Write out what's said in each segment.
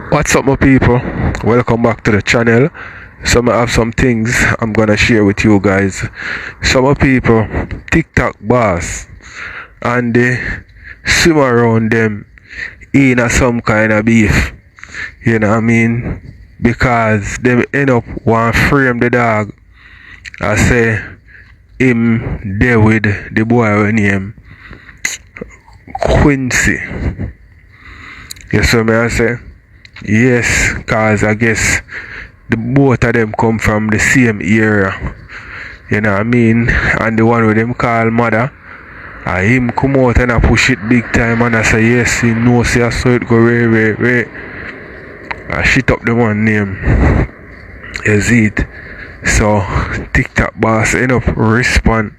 What's up, my people? Welcome back to the channel. So I have some things I'm gonna share with you guys. Some of people TikTok boss and they swim around them in a some kind of beef. You know what I mean? Because they end up want frame the dog. I say him there with the boy when name Quincy. You see me I say? Yes, cause I guess the both of them come from the same area. You know what I mean? And the one with them call mother, him come out and I push it big time and I say yes, he knows I saw it go way. I shit up the one name. You see it? So TikTok boss end up respond.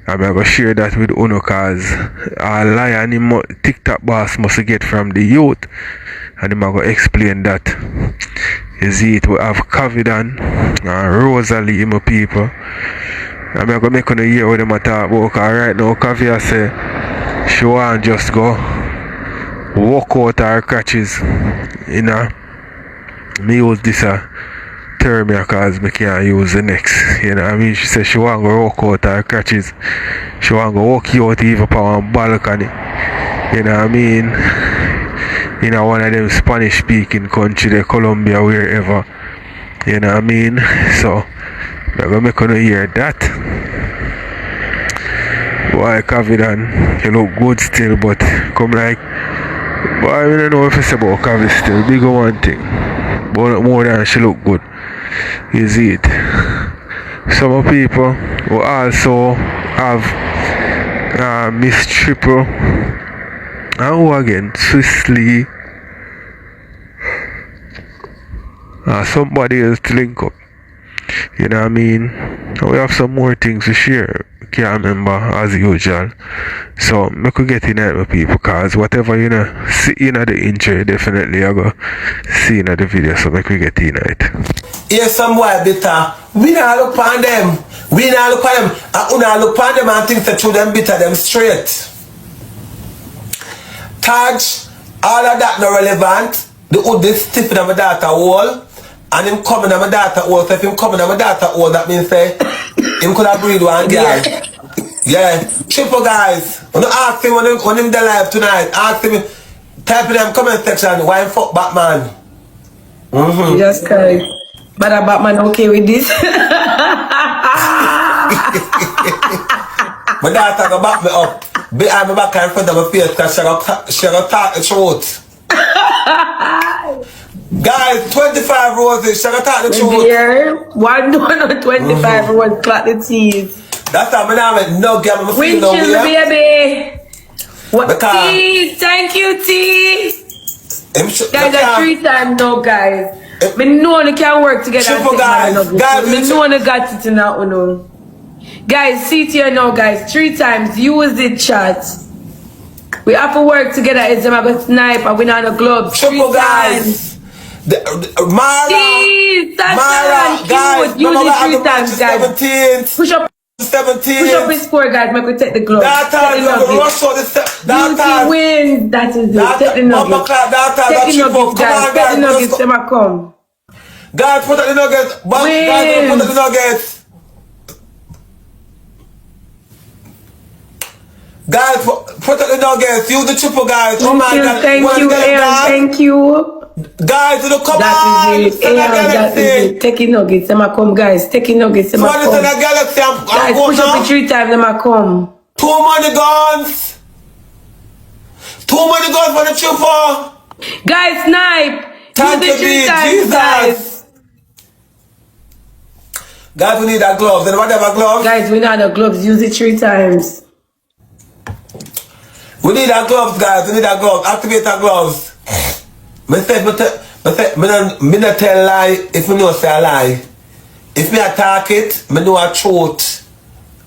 I'm gonna share that with Uno cause a lie and him TikTok boss must get from the youth. And I'm gonna explain that. You see it, we have Cavidan and Rosalie, my people. I'm gonna make on hear what them talk about. Cause right now, Kavia say she want just go walk out her crutches. You know, me use this term here cause me can't use the next. You know what I mean? She said she want to walk out her crutches. She want to walk you out even on one balcony. You know what I mean? In one of them Spanish speaking country, the Colombia, wherever. You know what I mean? So I'm gonna make you hear that. Why Cavidan, you look good still, but come like, boy, I don't know if it's about Cavi still. Big one thing, but more than she look good. You see it? Some people will also have Miss Triple. And who again? Swiftly. Somebody else to link up. You know what I mean? We have some more things to share. Can't remember as usual. So I could get in it with people because whatever you know see in the intro definitely I go see in the video, so I could get in it. Yes, some boy bitter. We not look on them. We not look on them. And we not look on them and think that through them bitter them straight. Taj, all of that not relevant. The hood is stiff in my data hole. And him coming in my data hole. So if him coming in my data hole, that means say him could have breed one girl. Yeah. Triple guys. When you ask him when him there live tonight, ask him, type in them comment section, why him fuck Batman? Mm-hmm. Just cause. But a Batman okay with this? My daughter go back me up. Behind my back in front of my face because she got talk the truth. Guys, 25 roses, she got talk the truth. Dear, 125 roses, clock the teeth. That's how my name is no girl, I'm feeling no Winches, way. baby. What? Tea, thank you, Tea. Guys, are 3 times no, guys. Me know they can work together. Triple guys. Me know they got it in that one. Guys, see it here now, guys. 3 times. Use it, chat. We have to work together. It's them a snipe and we not a glove. Triple guys. Mara, guys. Use it 3 times, guys. 17th. Push up 17th. his score, guys. Make we take the glove. That time, rush out the Beauty wins. That is it. Take the nuggets. Take the nuggets, guys. Take the nuggets. Them a come. Guys, put up the nuggets. Guys, put up the nuggets. Guys, put up the nuggets. Use the triple, guys. Oh my God. Thank you, Aaron. Thank you. Guys, come on. That is it. Aaron, that is it. Take the nuggets. Them a come, guys. Take the nuggets. Them a come. Guys, push up the 3 times. Them a come. Too many guns. Too many guns for the triple. Guys, snipe. Thank you, 3 times, guys. Guys, we need that gloves. Anybody have a gloves? Guys, we need the gloves. Use it 3 times. We need our gloves, guys. We need our gloves. Activate our gloves. Me not tell lie if me know say a lie. If me attack it, me know a truth.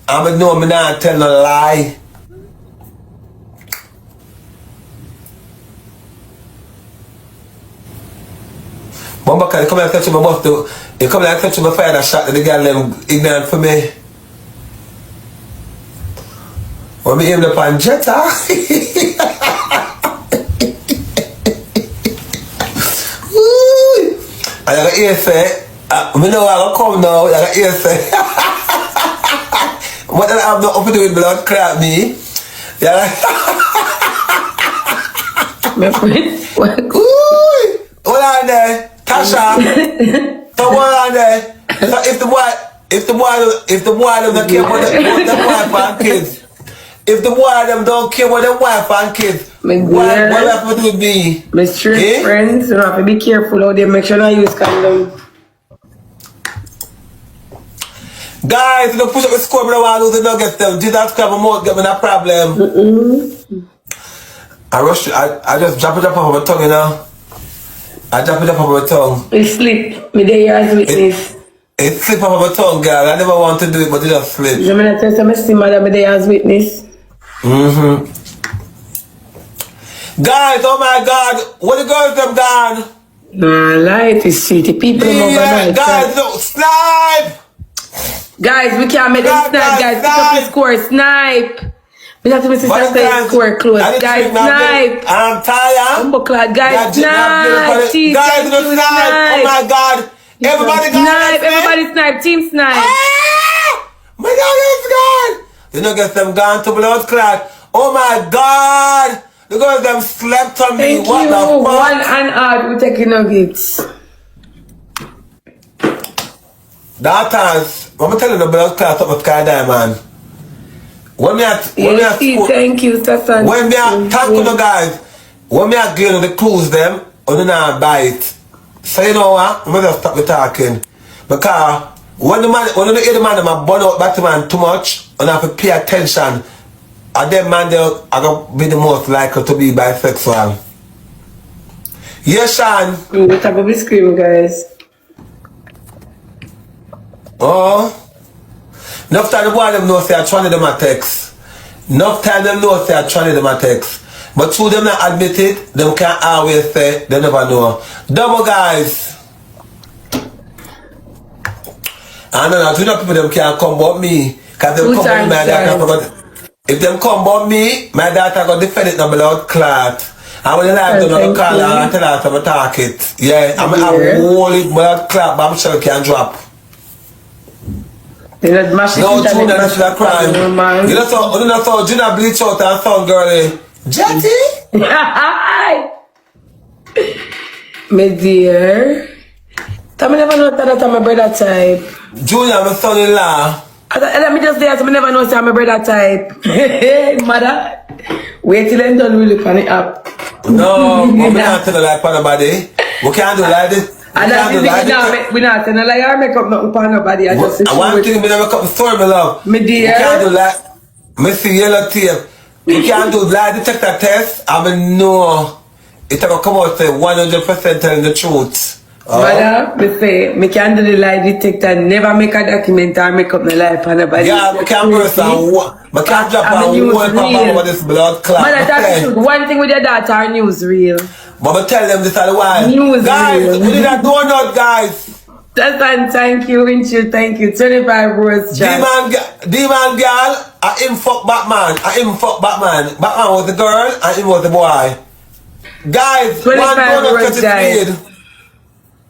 And me know me not tell no lie. Bumba, you come and touch my bus. You come and touch my fire that shot the girl them ignorant for me. When me aim the Panjetta. And you got hear say, me know I gonna come now, you got hear say. What I have nothing to do with blood crap me. Yeah. My friend. Ooh, hold on there. Tasha. So hold on there. So if the boy don't care about the wife and kids. If the boy them don't care about the wife and kids, what have to do with me? My straight friends, you have to be careful out there. Make sure you use condom. Guys, you don't push up the score, but I want to lose the nuggets them. Jesus Christ, my mouth get me a problem. I just drop it up on my tongue, you know. I drop it up on my tongue. It slip. Me there as witness. It slip off my tongue, girl. I never want to do it, but it just slip. You mean I tell some see mother me there as witness? Guys, oh my God, what the girls them done? Nah, life is sweet. The people Yeah, guys, look, snipe! Guys, we can't make them snipe, guys. Pick up the score, snipe. We have to make the score close. Guys, snipe. I'm tired. Guys, snipe. Team, guys, snipe. Oh my God. Everybody snipe. Everybody snipe. Team snipe. Ah! My God, it's gone. You know, get them gone to blood clot. Oh my God. The girls them slept on me. Thank you. The fuck? One and odd. We taking nuggets. Daughters, I'm telling you the blood clot up with Sky Diamond. When me at thank you, Sassan. when me at talk to the guys, when me at getting the clues them, or do not bite. So you know what? I'm gonna stop the talking. Because when the hear the man them a burn out Batman too much, and I have to pay attention, and them man they are gonna be the most likely to be bisexual. Yes, Sean. The top of the screen, guys. Oh. Enough time the boy them know say I trying them a text. Enough time them know say I trying them a text. But two them not admit it, them can't always say they never know. Double guys. I know two people them can't come but me. Cause them come but my daughter. If them come but me, my daughter got defend it no blood clot. And when the life don't know call her and tell her to talk it. Yeah, I'm a whole blood clot, but I'm sure can drop. No, Junior, this is a crime. You know, so Junior bleach out and sound girly. Jetty? My dear. I never know that I'm a brother type. Junior, my son-in-law. Let me just say, I never know that I'm a brother type. Mother, wait till I'm done really pan it up. No, but we not tell like nobody. We can't do like this. And that's the thing we not telling like I make up nothing for nobody. I just one thing we never make up the story, my love. My dear. We can't do like Missy Yellow Tape. We can't do lie detector test. I mean no. It's gonna come out say 100% telling the truth. Mother, me say, me can't do the lie detector, never make a document or make up my life for nobody. Yeah, we can't burst and we can't drop a whole papa over this blood clot. Mother, that's the truth. One thing with your daughter, our news real. But I tell them this are the why. News guys, real. we need a donut, guys. That's fine, thank you, Winchell, thank you. 25 rose chat. Demon girl, I him fuck Batman. I him fuck Batman. Batman was the girl and him was the boy. Guys, 25 rose guys.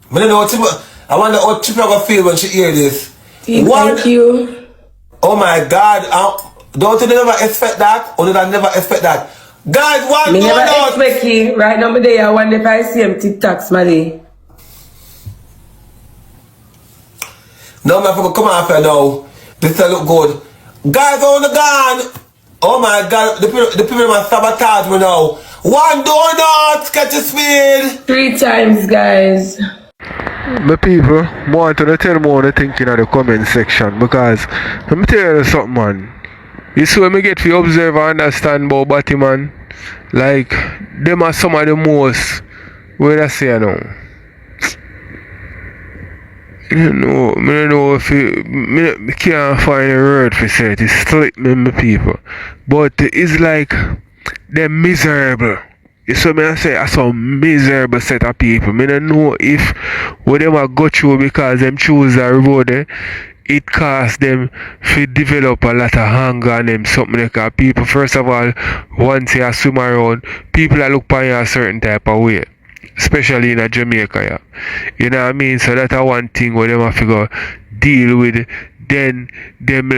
I don't know what I wonder how Chippy gonna feel when she hear this. Thank you. Oh my God. Don't you never expect that? Or did I never expect that? Guys, one me never expect you. Right now, me I wonder if I see him TikToks, Mali. No, my people, come on here now. This will look good. Guys, on the gun. Oh my God, the people must sabotage me now. One donut, catch a speed. 3 times, guys. My people, want to tell me what they thinking in the comment section because let me tell you something, man. You see when me get to observe and understand about Batman, like them are some of the most what I say now. You know, I don't know if me can't find a word for say it. It's slip me, my people. But it's like they're miserable. You see me I say I saw miserable set of people. I don't know if what them a go through because them choose a road it costs them to develop a lot of anger on them something like people first of all once you swim around people are look upon you a certain type of way. especially in Jamaica, yeah. You know what I mean? So that's one thing where them have to go deal with then them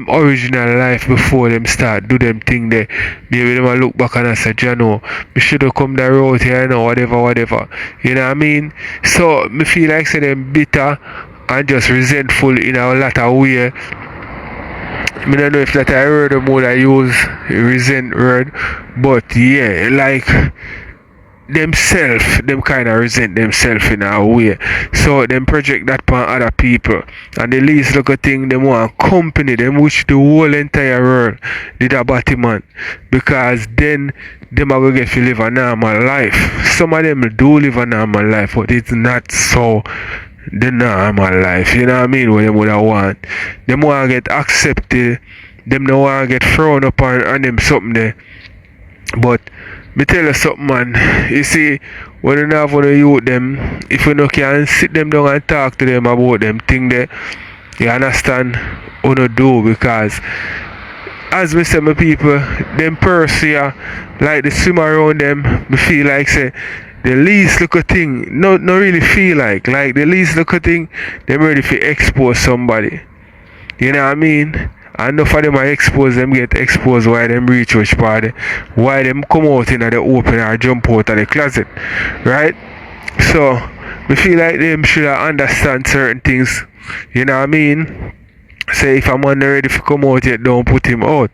original life before them start do them thing there. Maybe them a look back and say, Jano, me should have come the road here, you know, whatever. You know what I mean? So me feel like say them bitter and just resentful in a lot of way. I don't know if that I heard the more I use resent word, but yeah, like them kind of resent themselves in a way. So them project that upon other people. And the least little thing them want company, them wish the whole entire world did a body man. Because then them are going to get to live a normal life. Some of them do live a normal life, but it's not so the normal life. You know what I mean? What them would want. Them want to get accepted. Them don't want to get thrown up on them something there. But me tell you something, man. You see, when you have one of youth them, if you no can sit them down and talk to them about them thing there, you understand what you do, because as me say, my people, them person here, like the swim around them, me feel like say the least little thing, not really feel like the least little thing, them ready to expose somebody. You know what I mean? And enough of them are exposed, them get exposed why them reach which party, why them come out in the open or jump out of the closet, right? So, me feel like them should understand certain things, you know what I mean? Say if a man not ready to come out yet, don't put him out.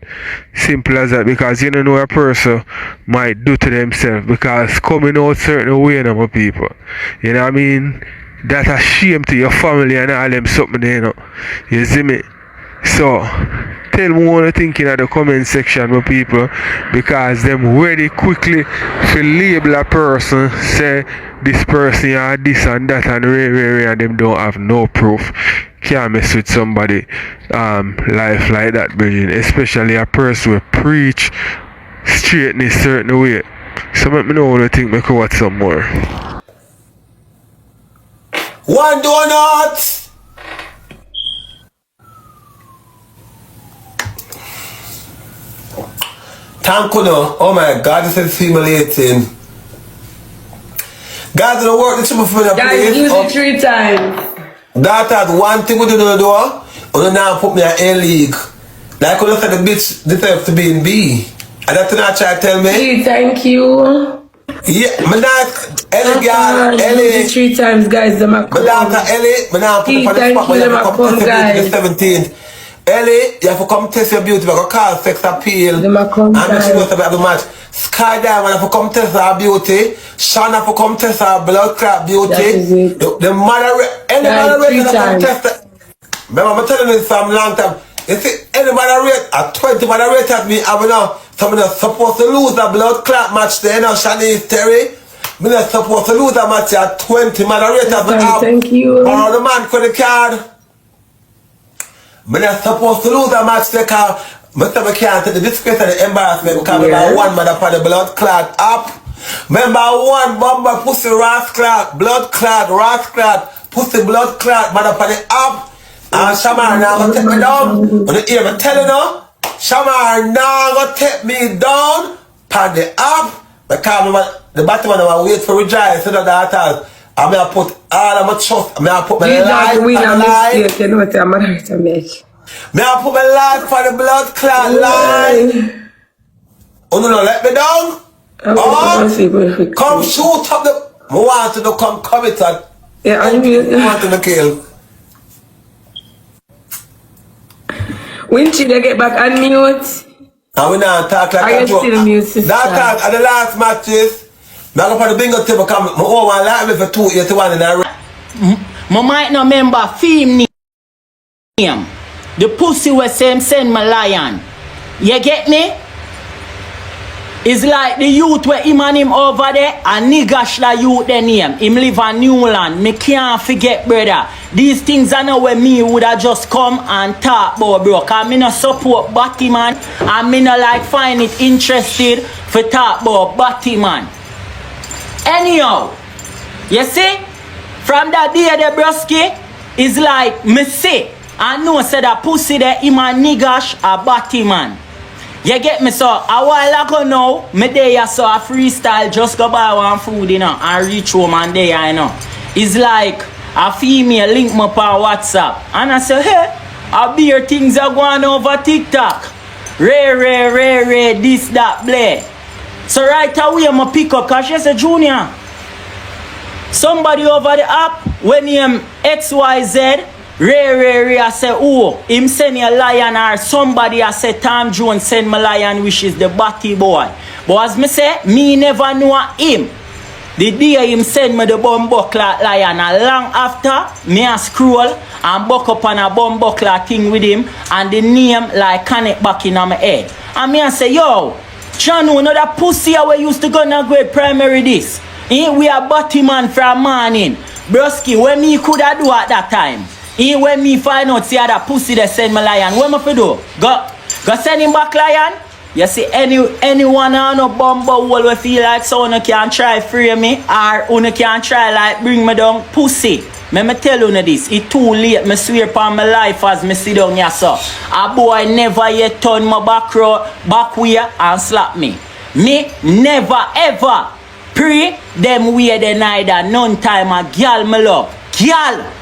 Simple as that, because you don't know what a person might do to themselves, because coming out certain way, my people, you know what I mean? That's a shame to your family and all them something, you know, you see me? So, tell me what you think in the comment section, my people, because them very quickly to label a person, say this person or this and that and rare, and them don't have no proof. Can't mess with somebody life like that, Virgin, especially a person who preach straightness certain way. So let me know what you think, make watch some more. One donut! Thank you, no. Oh my God, this is humiliating. Guys, don't work the triple for the Guys, use it 3 times. That has one thing we do the door. You now put me in A League. Like when you said the bitch deserves to be in B. And that's what I try to tell me. Hey, thank you. Yeah, my nice Ellie girl, Ellie. Use it 3 times, guys. Them are My daughter Ellie, my now put me on the spot where you have to come test your beauty the 17th. Ellie, you have to come test your beauty. We're going to call sex appeal. And she knows about the match. Sky Diamond have to come test her beauty. Sean have to come test her blood clot beauty. The mother, any mother rate have to come test her. Remember, I'm telling you this from a long time. You see, any mother rate, a 20 mother rate at me, I'm not supposed to lose a blood clot match there, you know, Shanice Terry. I'm not supposed to lose a match at 20 mother rate at me. Thank you. Borrow the man credit card. I'm not supposed to lose a match there, because I can't take the disgrace and the embarrassment, because remember one mother for the blood clot up. Remember one bomber pussy ras clot, blood clot, ras clot, pussy blood clot, mother for the up. And Shamar now gonna take me down. When you hear me telling her, Shamar now gonna take me down, pan the up, because the bottom one I wait for rejoice, so that I'm gonna put all of my trust, I'm gonna put my life on the line. You know what I'm going to make. I put my life for the blood clot line. Oh no, let me down. Oh, come shoot up the. I want to come commit and. Yeah, I want to kill. When should I get back on mute? And we now talk like a joke. That talk at the last matches. I'm going to the bingo table because I want to like me for 281 in that. I might not remember film name. The pussy was send my lion. You get me? It's like the youth where him and him over there, and niggash la youth the name. Him live in Newland. Me can't forget, brother. These things I know where me would have just come and talk about, bro. Cause me no support Batman, and me no like find it interested for talk about Batman. Anyhow, you see, from that day the broski is like me say, I know say that pussy there him a niggash a Batman. You get me? So a while ago now, me there saw a freestyle, just go buy one food, you know, and reach home and there, you know. It's like a female link me up on WhatsApp. And I say, hey, I beer things are going over TikTok. Ray, this, that, bleh. So right away, I pick up, because she said, Junior, somebody over the app, when him XYZ, Ray, I say, oh, him send me a lion, or somebody I say, Tom Jones send me lion, which is the batty boy. But as me say, me never know him. The day him send me the bumbuckler lion, and long after, me a scroll and buck up on a bumbuckler thing with him, and the name like connect back in my head. And me I say, yo, John, you know that pussy we used to go in a grade primary this. We are butty man from morning. Broski, when me coulda do at that time? When me find out see that pussy they send me lion, what me fi do? Go send him back lion? You see anyone on a bumble will feel like so you can try free me or you can try like bring me down pussy. Me tell you this, it's too late, me swear upon my life as me sit down here so. A boy never yet turn my back way and slap me. Me never ever pre them way they neither none time a girl me love. Girl.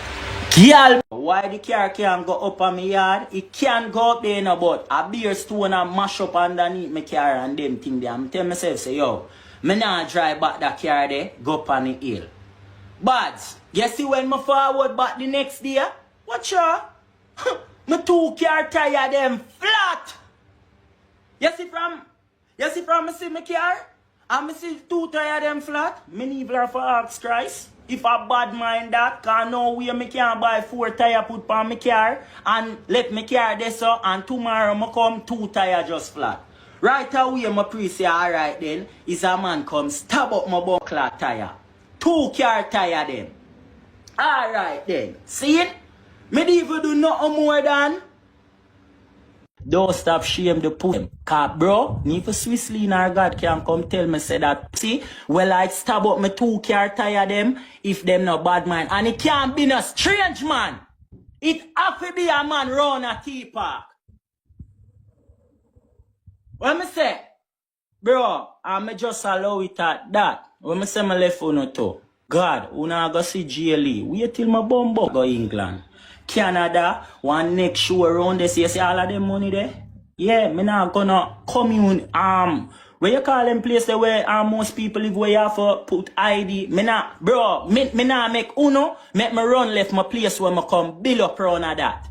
Why the car can't go up on my yard? It can't go up there no, but a beer stone and mash up underneath my car and them thing there. I'm telling myself, say, yo, me not drive back that car there, go up on the hill. But, you see when me forward back the next day, watch out. My 2 car tire them flat. You see from me see my car? And me see 2 tire them flat. Me need for ask Christ. If a bad mind that, can no way me can buy 4 tire put on my car and let me car there so and tomorrow me come 2 tire just flat. Right away my pre say alright then, is a man come stab up my buckler tire. 2 car tire them. Alright then. See it? Me don't even do nothing more than don't stop shame the pussy. Cause bro, need for Swiss Lean or God can come tell me say that see, well I stab up my 2 car tire them if them no bad man. And it can't be no strange man. It have to be a man round a tea park. What me say? Bro, I just allow it at that. When me say my left on to God, una go see GLE. Wait till my bumbo go England. Canada, one next show around this, you see all of them money there? Yeah, me not gonna commune, where you call them place there where most people live where you have to put ID. Me not, bro, me not make uno, make me run left my place where me come build up around that.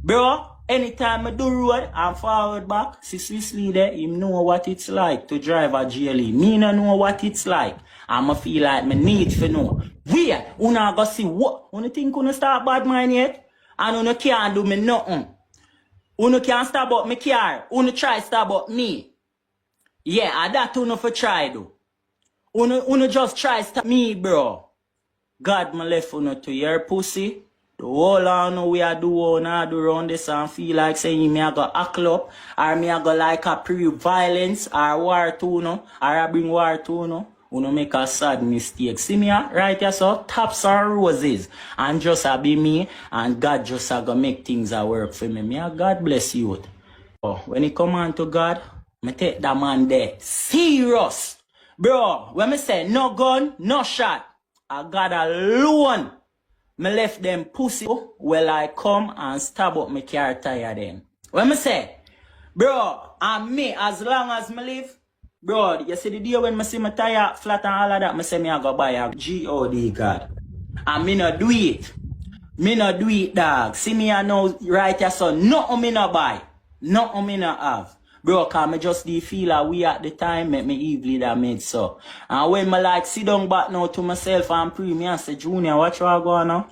Bro, anytime I do road and forward back, see Swiss leader, him know what it's like to drive a GLE. Me no know what it's like. I'ma feel like me need to know. Weird, una go see what, una think una start bad mind yet? And una can't do me nothing. Una can't stop up me car. Una try stop up me. Yeah, and that una for try do. Una just try stop me, bro. God me left una to your pussy. The whole on we a do una do round this and feel like saying me a go hackle up. Or me a go like a pre-violence or war to no. Or I bring war to no. Uno make a sad mistake. See me right here, so taps and roses. And just a be me, and God just a go make things a work for me. Me a God bless you. Oh, when it come on to God, me take that man there. Serious. Bro, when me say no gun, no shot, I God alone. Me left them pussy. Well, I come and stab up my car tire them. When me say, bro, and me, as long as me live, bro, you see the day when I see my tire flat and all of that, I say me I go buy a G.O.D. God. And me no do it. Me no do it, dog. See me I know right here, so nothing me no buy. Nothing me no have. Bro, cause me just the feel a we at the time make me evilly that made so. And when me like sit down back now to myself and pray, me and say, Junior, what you are going on?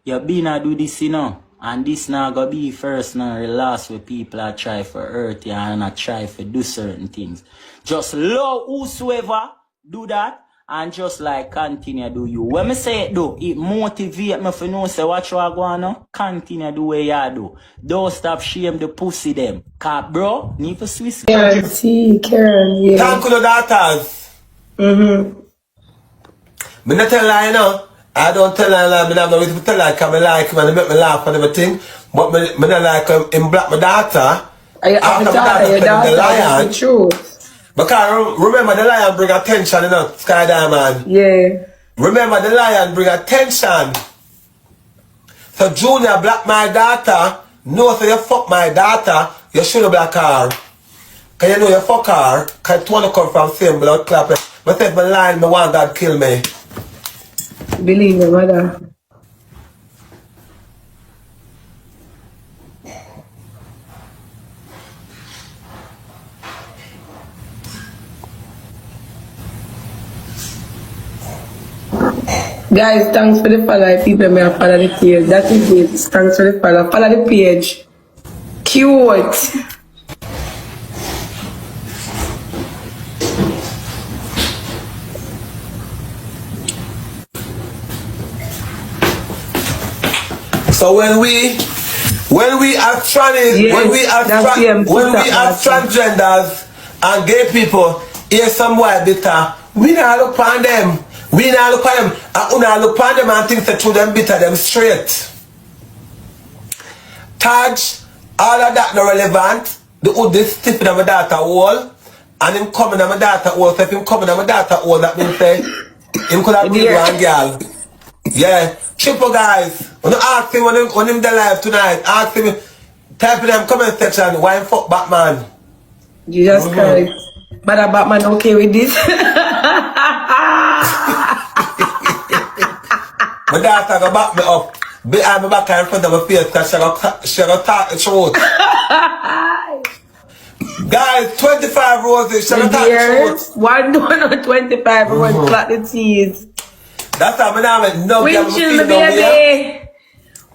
You been a do this, you know. And this now go be first now the last where people are try for hurt you and I try for do certain things. Just love whosoever do that and just like continue do you. When me say it though, it motivate me for know say what you are going on. Continue do what you do. Don't stop shame the pussy them. Cause bro, need for Swiss. Karen, yeah. Thank you, the daughters. Me not tell lie, you know. I don't tell lie, me not know if tell lie, cause me like him and make me laugh and everything. But me not like him black my daughter. after my daughter fed him the lion. The truth. Because remember the lion bring attention, you know, Sky Diamond. Yeah. Remember the lion bring attention. So Junior block my daughter. No, so you fuck my daughter, you shouldn't block her. Cause you know you fuck her, cause it wanna come from same blood clapping. But if my line, me want God kill me. Believe me, mother. Guys, thanks for the follow. People may have follow the page. That is it. Thanks for the follow. Follow the page. Cute. So when we are transgenders and gay people hear some white bitter, we not look upon them. We not look upon them. And we not look upon them and think that through them bitter, them straight. Taj, all of that not relevant. The hood is stiffing on my daughter wall. And him coming on my daughter wall. So if him coming on my daughter wall, that means say him could have been one girl. Yeah. Triple guys. When you ask him when him the live tonight, ask him, type in them comment section, why him fuck Batman? Jesus Christ. But a Batman okay with this? My daughter go back me up. Behind my back in front of my face because she got talk the truth. Guys, 25 roses, she got talk the truth. One donut, 25 roses, flat the teeth. That's how my name no girl Winchell, my baby.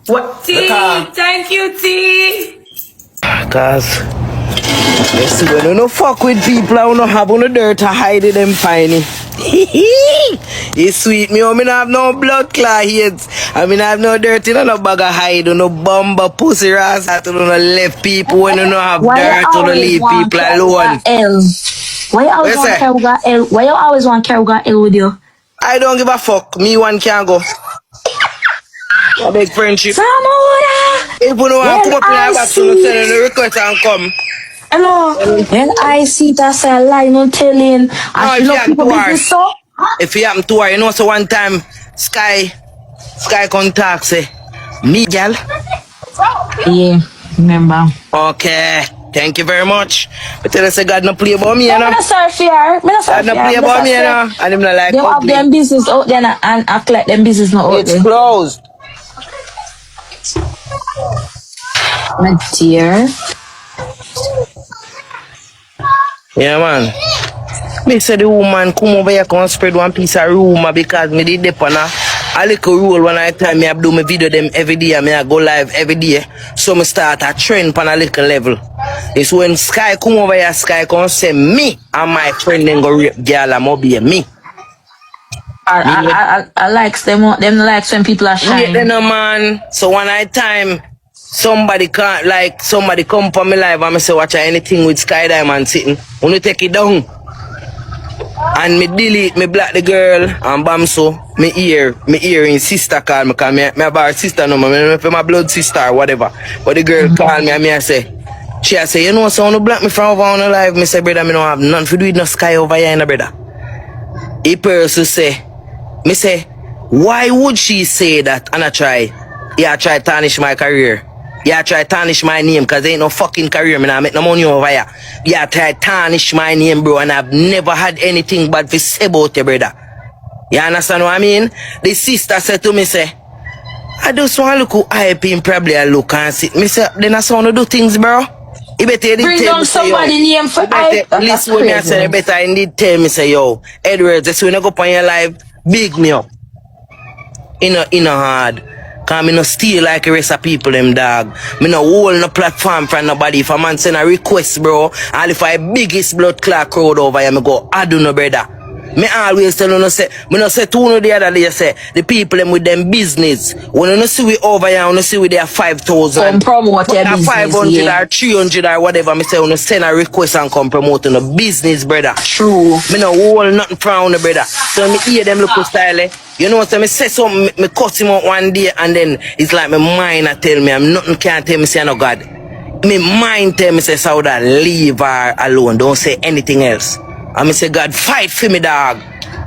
What? T, thank you, T. Cause you see when you no fuck with people I don't have no dirt to hide it them piney. It's sweet me, I mean I have no blood clot heads. I mean I have no dirt in no bag of hide, no bumper pussy ass to no left people when you no have dirt to no leave people alone. Why you always want Keruga L? Why you always want Keruga L with you? I don't give a fuck. Me one can go. A big friendship. Samoda! If you know I come up in our back to send a request and come. Hello. When I see that say lie, no telling. I should not people business so. If you happen to her, you know, so one time Sky contact say, me gal. Yeah, remember. Okay. Thank you very much. But tell us God no play about me, you know. I'm not sorry for her. God no play about me, you know. And I'm not like they have them business out there and act like them business not out there. It's closed. My dear. Yeah, man. Me say the woman come over here come spread one piece of rumor because me did dip on a little rule when I time me I do my video them every day and me I go live every day. So me start a trend on a little level. It's when Sky come over here, Sky come say me and my friend then go rape girl and mobile me. I like them likes when people are shy. Yeah, no man. So when I time somebody can't like somebody come for me live and me say watch anything with Sky Diamond sitting. When you take it down. And me delete, me block the girl and bam so me hear in sister call me because me have her sister number, me my blood sister or whatever. But the girl call me and me I say, she I say, you know so you block me from over on the live. Me say brother me don't have nothing to do with no Sky over here in the brother. A person say, me say, why would she say that and I try tarnish my career? Yeah, try tarnish my name because there ain't no fucking career. Me nah make no money over here. Yeah, try tarnish my name, bro, and I've never had anything bad to say about you, brother. You understand what I mean? The sister said to me, say, I just want to look who I him probably I look and see. Me say, then I want to do things, bro. You better bring down somebody name for I. Listen when I say, you better indeed tell me, say, yo, Edwards, this when I go on your live, big me up. In a hard. Cause me no steal like the rest of people them dog. Me no hold no platform for nobody. If a man send a request, bro, and if I biggest blood clot crowd over here, me go, I do no brother. Me always tell you no say, me no say to you the other day say, the people them with them business. When you no see we over here, you no see we there 5,000. Come promote your business, 500 yeah. or 300 or whatever, me say you no send a request and come promote on the business, brother. True. Me no hold nothing from the brother. So me hear them look style. You know what I say something, me cut him out one day and then it's like my mind I tell me I'm nothing can't tell me say no God. me mind tell me say Sauda leave her alone. Don't say anything else. And me say God fight for me, dog.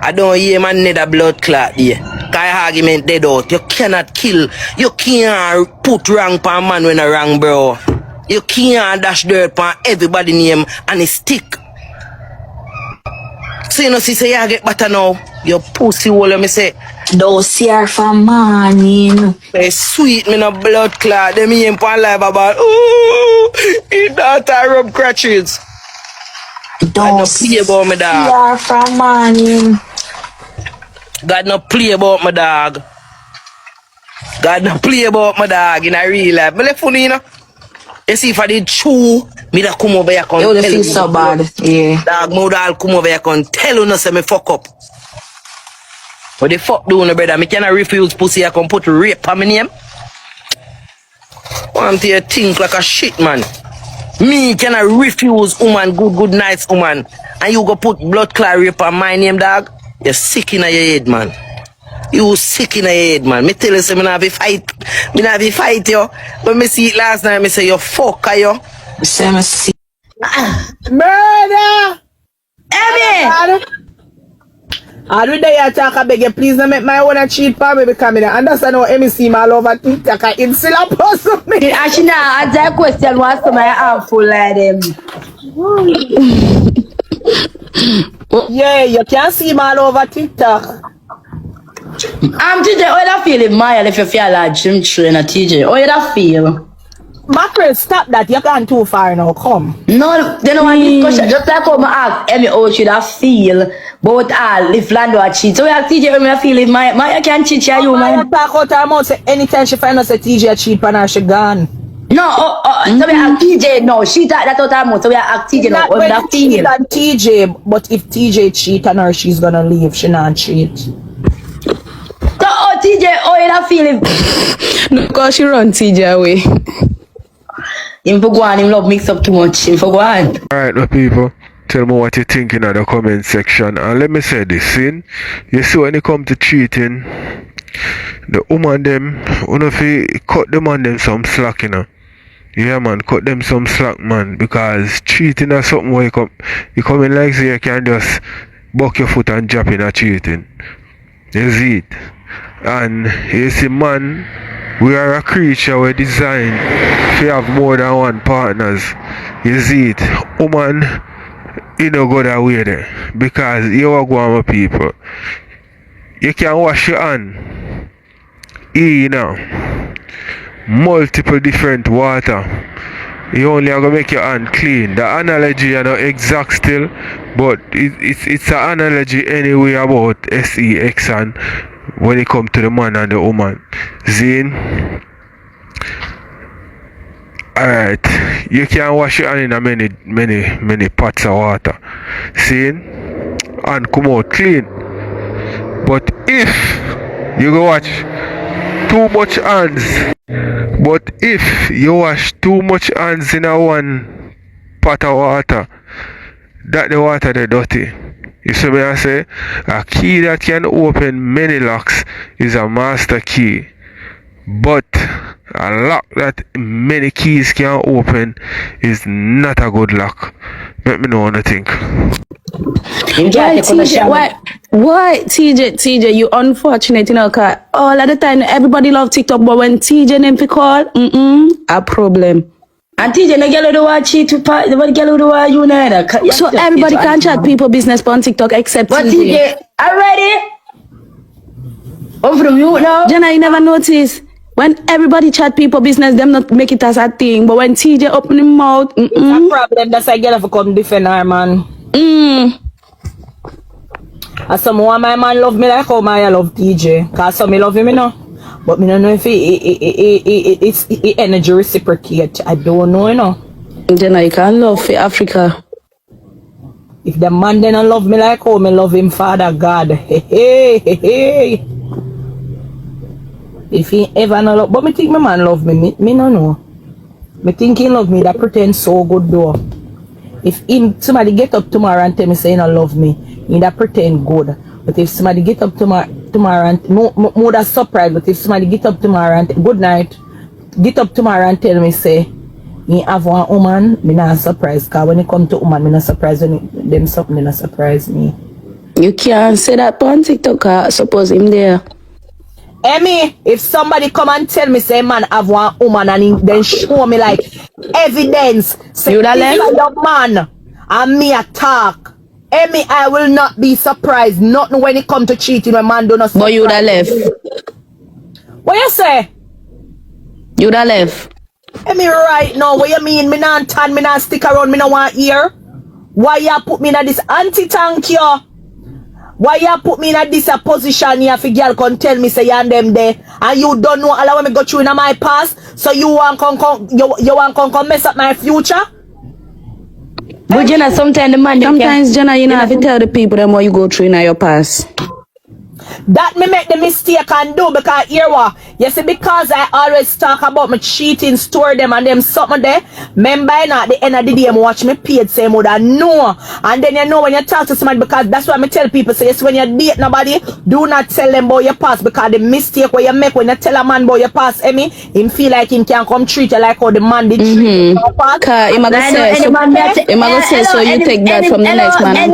I don't hear man need a blood clot here. Cause argument dead out. You cannot kill. You can't put wrong pan man when a wrong, bro. You can't dash dirt pan everybody name and it stick. So you know see say you get better now. Your pussy hole me say. Don't see her for morning. Hey, sweet me no blood clot. Them in pan live about ooh, his daughter rub crutches. Don't play about me, dog. see her for morning. God no play about my dog. God no play about my dog in a real life. But funny, you know. You see if I did chew, me da come over here come You feel so bad, yeah. Dog, me da come over here come tell you no say me fuck up. What the fuck do no brother? Me cannot refuse pussy I come put rape on my name. Want you think like a shit man. Me cannot refuse woman good nights woman. And you go put blood clot rape on my name, dog. You're sick in your head, man. You sick in your head, man. Me tell you, say, me not be fight. Me not be fight, yo. When me see it last night, me say, you fuck, yo. Say me see. Murder! Emmy! I do they attack, I beg you, please don't make my own cheat for me because I understand how Emmy see my love at TikTok. It's still a puzzle me. Actually, now, answer that question what's to my handful like them. Yeah, you can see my love at TikTok. TJ, how you feel in Maya if you feel like gym trainer, TJ? How you feel? Mackerel, stop that. You're going too far now. Come. No, they don't want discussion. Just like how I ask Emmy how should I feel about all if Lando a cheat. So we ask TJ how I feel if Maya can cheat you, man. Maya talk out her mouth, say anytime she find out say TJ a cheat on her, she gone. No, so we ask TJ, no, she talk that out her mouth. So we ask TJ now, how I feel. Not TJ, but if TJ cheat on her, she's gonna leave. She not cheat. So, TJ, how you feel? No, because she run TJ away. Him for go on, him love mix up too much. Him for go on. Alright, no people, tell me what you think in the comment section. And let me say this, see, you see when it come to cheating, the woman them, cut them on them some slack, you know. Yeah man, cut them some slack, man, because cheating is something where you come in like so you can just buck your foot and drop in a cheating. You see it. And you see, man, we are a creature we're designed to have more than one partners. You see it. Woman, you don't go that way there. Because you are going with people. You can wash your hand. You know. Multiple different water. You only are going to make your hand clean. The analogy is not exact still, but it's an analogy anyway about sex and when it comes to the man and the woman. Zane, alright, you can wash your hand in many pots of water. Zane, and come out clean. But if you go watch too much hands, but if you wash too much hands in a one pot of water, that the water they dirty. You see me I say? A key that can open many locks is a master key. But a lock that many keys can open is not a good lock. Let me know what you think. Why TJ, you unfortunate, you know, cause all of the time everybody love TikTok, but when TJ name fi call, a problem. And TJ, no girl who watch cheat with the girl who watch you neither. So everybody can chat people business on TikTok except but TJ. Already? From you now? Jenna, you never notice when everybody chat people business, them not make it as a thing. But when TJ open his mouth, It's a problem. That's why girl have to come defend her, man. As some one my man love me like how Maya love TJ. Cause some me love him, you know. But me don't know if it's energy reciprocate. I don't know, you know. Jenna, you can't love for Africa. If the man then don't love me like how me love him, Father God. Hey. If he ever not love, but me think my man love me. Me no know. Me think he love me. That pretend so good though. If somebody get up tomorrow and tell me say he don't love me, he that pretend good. But if somebody get up tomorrow and more that surprise. But if somebody get up tomorrow and good night, get up tomorrow and tell me say Me have one woman, me not surprised. Cause when it come to woman, me not surprised when them something they not surprise me. You can't say that on TikTok. Suppose him there. Emmy, if somebody come and tell me say man have one woman and then show me like evidence, say You da this left? is the man and me attack. Emmy, I will not be surprised. Nothing when it come to cheating when man do not. But you da left. What you say? You da left. Emmy, right now, what you mean? Me not tan, me not stick around, me not want hear. Why you put me in this anti-tank you? Why you put me in this position here for girl can tell me say you and them there and you don't know all when me go through in my past, so you want you want come mess up my future? But Jenna, sometimes the man sometimes Jenna, you know, have to tell the people them what you go through in your past. That me make the mistake and do because here what? You see, because I always talk about my cheating store them and them something there. Remember at the end of the day, I watch me paid same would I know. And then you know when you talk to somebody, because that's why I tell people, so yes, when you date nobody, do not tell them about your past, because the mistake where you make when you tell a man about your past, Emmy, him feel like him can come treat you like how the man did treat you. Cause him go say so you take that from the next man.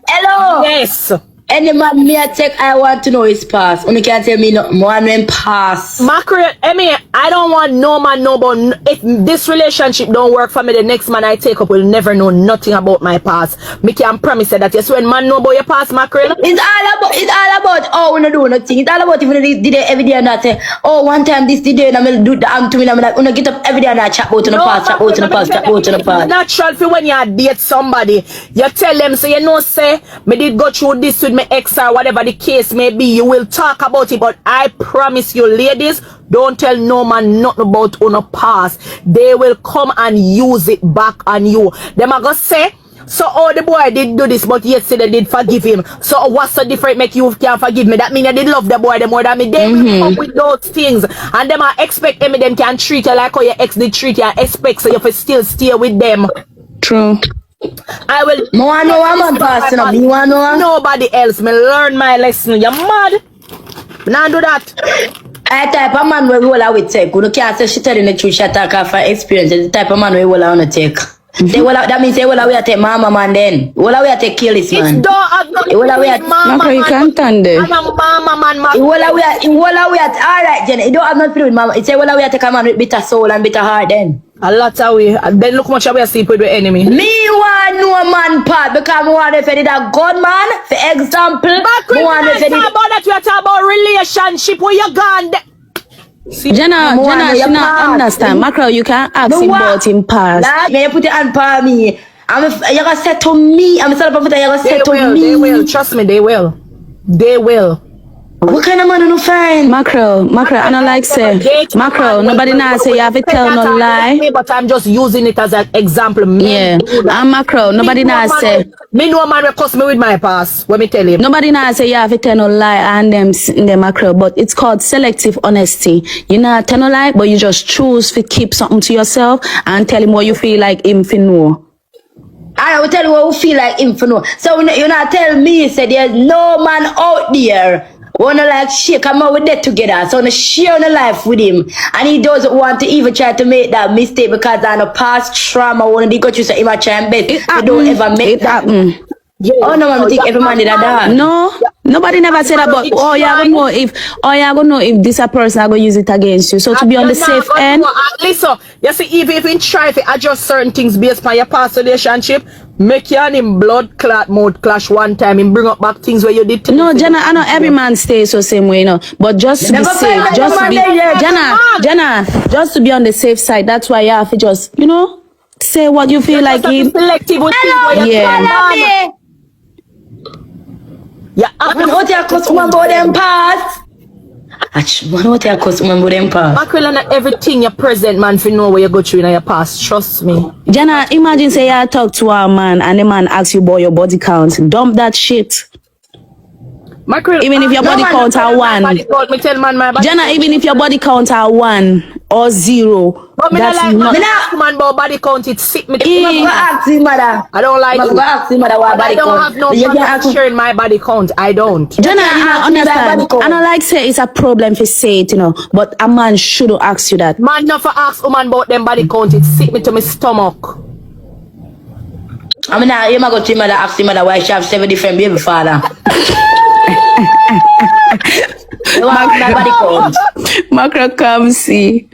Hello. Yes. Any man me I take, I want to know his past. Only can't tell me no more than past. Mackerel, Emmy, I don't want no man know about if this relationship don't work for me, the next man I take up will never know nothing about my past. Me can promise you that. Yes, when man know about your past, Mackerel. It's all about oh we no do nothing. It's all about if you did it every day and that say, oh one time this did it and I do the to me and I'm like, get up every day and I chat about in the past, chat about in the past, chat about in the past. It's natural for when you date somebody. You tell them, so you know, say, me did go through this with my ex or whatever the case may be. You will talk about it, but I promise you, ladies, don't tell no man nothing about on a past. They will come and use it back on you. Them are gonna say, so oh the boy did do this, but yesterday did forgive him. So what's so different make you can't forgive me? That mean you did love the boy the more than me. They will come with those things, and them I expect them can treat you like how your ex did treat you. I expect so you for still stay with them. True. I will. No one know I'm on past enough. You want know? Nobody else. Me learn my lesson. You mad? Now do that. I type of man we roll out with take. You can't say she telling the truth. She talk off her experience. The type of man we roll out on take. They will out, that means they will out we take mama man then. Will out we take kill this man. It's don't have nothing Will out we mama you can't stand it. I'm a mama man. Will out we alright Jenny. It don't have nothing to do with mama. It's say will out we take a man with bitter soul and bitter heart then. A lot of way. Then look much we sleep with the enemy. Me want no man part because me want if it is a good man. For example, But me want if it talk is about that. We are talking about relationship where you gone. Jenna, she not understand. Macro, you can't ask him about him past. Like, you put it on par me. You're gonna say to me. I'm sorry, but you're gonna say to me. They will. Trust me, they will. They will. What kind of man you find? Macro, I don't like say. Macro, nobody now say you have to tell no lie. But I'm just using it as an example. Yeah, I'm macro. Nobody now say. Me know a man will cuss me with my past. Let me tell him. Nobody now say you have to tell no lie and them in the macro, but it's called selective honesty. You not tell no lie, but you just choose to keep something to yourself and tell him what you feel like him to know. I will tell you what you feel like him to know. So you not tell me say there's no man out there wanna like shit, come out with that together. So wanna share the life with him. And he doesn't want to even try to make that mistake because I know past trauma wanna they got you so he might try and bet. You don't ever make that. Yeah. Oh no, I think every man did that. No, nobody never said that, but you're gonna know if this a person are gonna use it against you. So to be on the safe end. Listen, you see, even if you try to adjust certain things based on your past relationship, make you and him blood clot mode clash one time and bring up back things where you did. No, Jenna, I know every man stays the same way, you know. But just to be safe, just to be Jenna, just to be on the safe side. That's why you have to just, you know, say what you feel like. Selective with people. Yeah. Yeah, What you customer about them past? What you customer about them past? Mackerel and everything you present, man, if you know where you go through in your past. Trust me. Jenna, imagine say you talk to a man and the man asks you about your body count. Dump that shit. Mackerel, Even if your body count are one. Me tell man my body. Jenna, even if your body count are 1 or 0, But me not that's like not. me not ask man about body count. It sick me. Go ask him, mother. I don't like Go it. ask him, mother, what I body don't count. have no You problem can ask sharing my body count. I don't. Jenna, can't you ask don't me that understand. body count. I don't like say it's a problem to say it, you know, but a man shouldn't ask you that. Man, not for ask woman about them body count. It sick me to my stomach. I mean, you might go to him, mother, ask him, mother, why she have 7 different baby father. You want that body count? Macro, come see.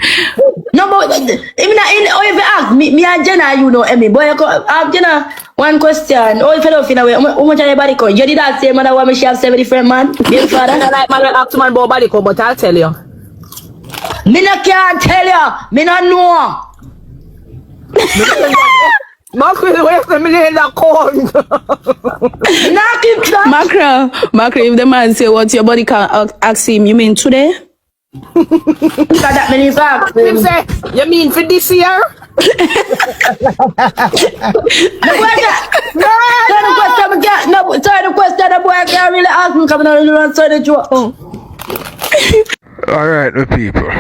No, but even if you ask me and Jenna, you know, Emmy, boy, ask Jenna one question. Oh, if you don't feel away, how much of your body count? You did that say, mother, why she have 7 different man? Baby father. I like man ask man about body count, but I'll tell you. Me no can't tell you. Me no know. Mackerel, where's the million that count? Knock it down. Macro, if the man say what's your body count, ask him, you mean today? Because that many facts. Him say, you mean for this year? The question the boy can't really ask me coming on and answer the joke. Alright, my people.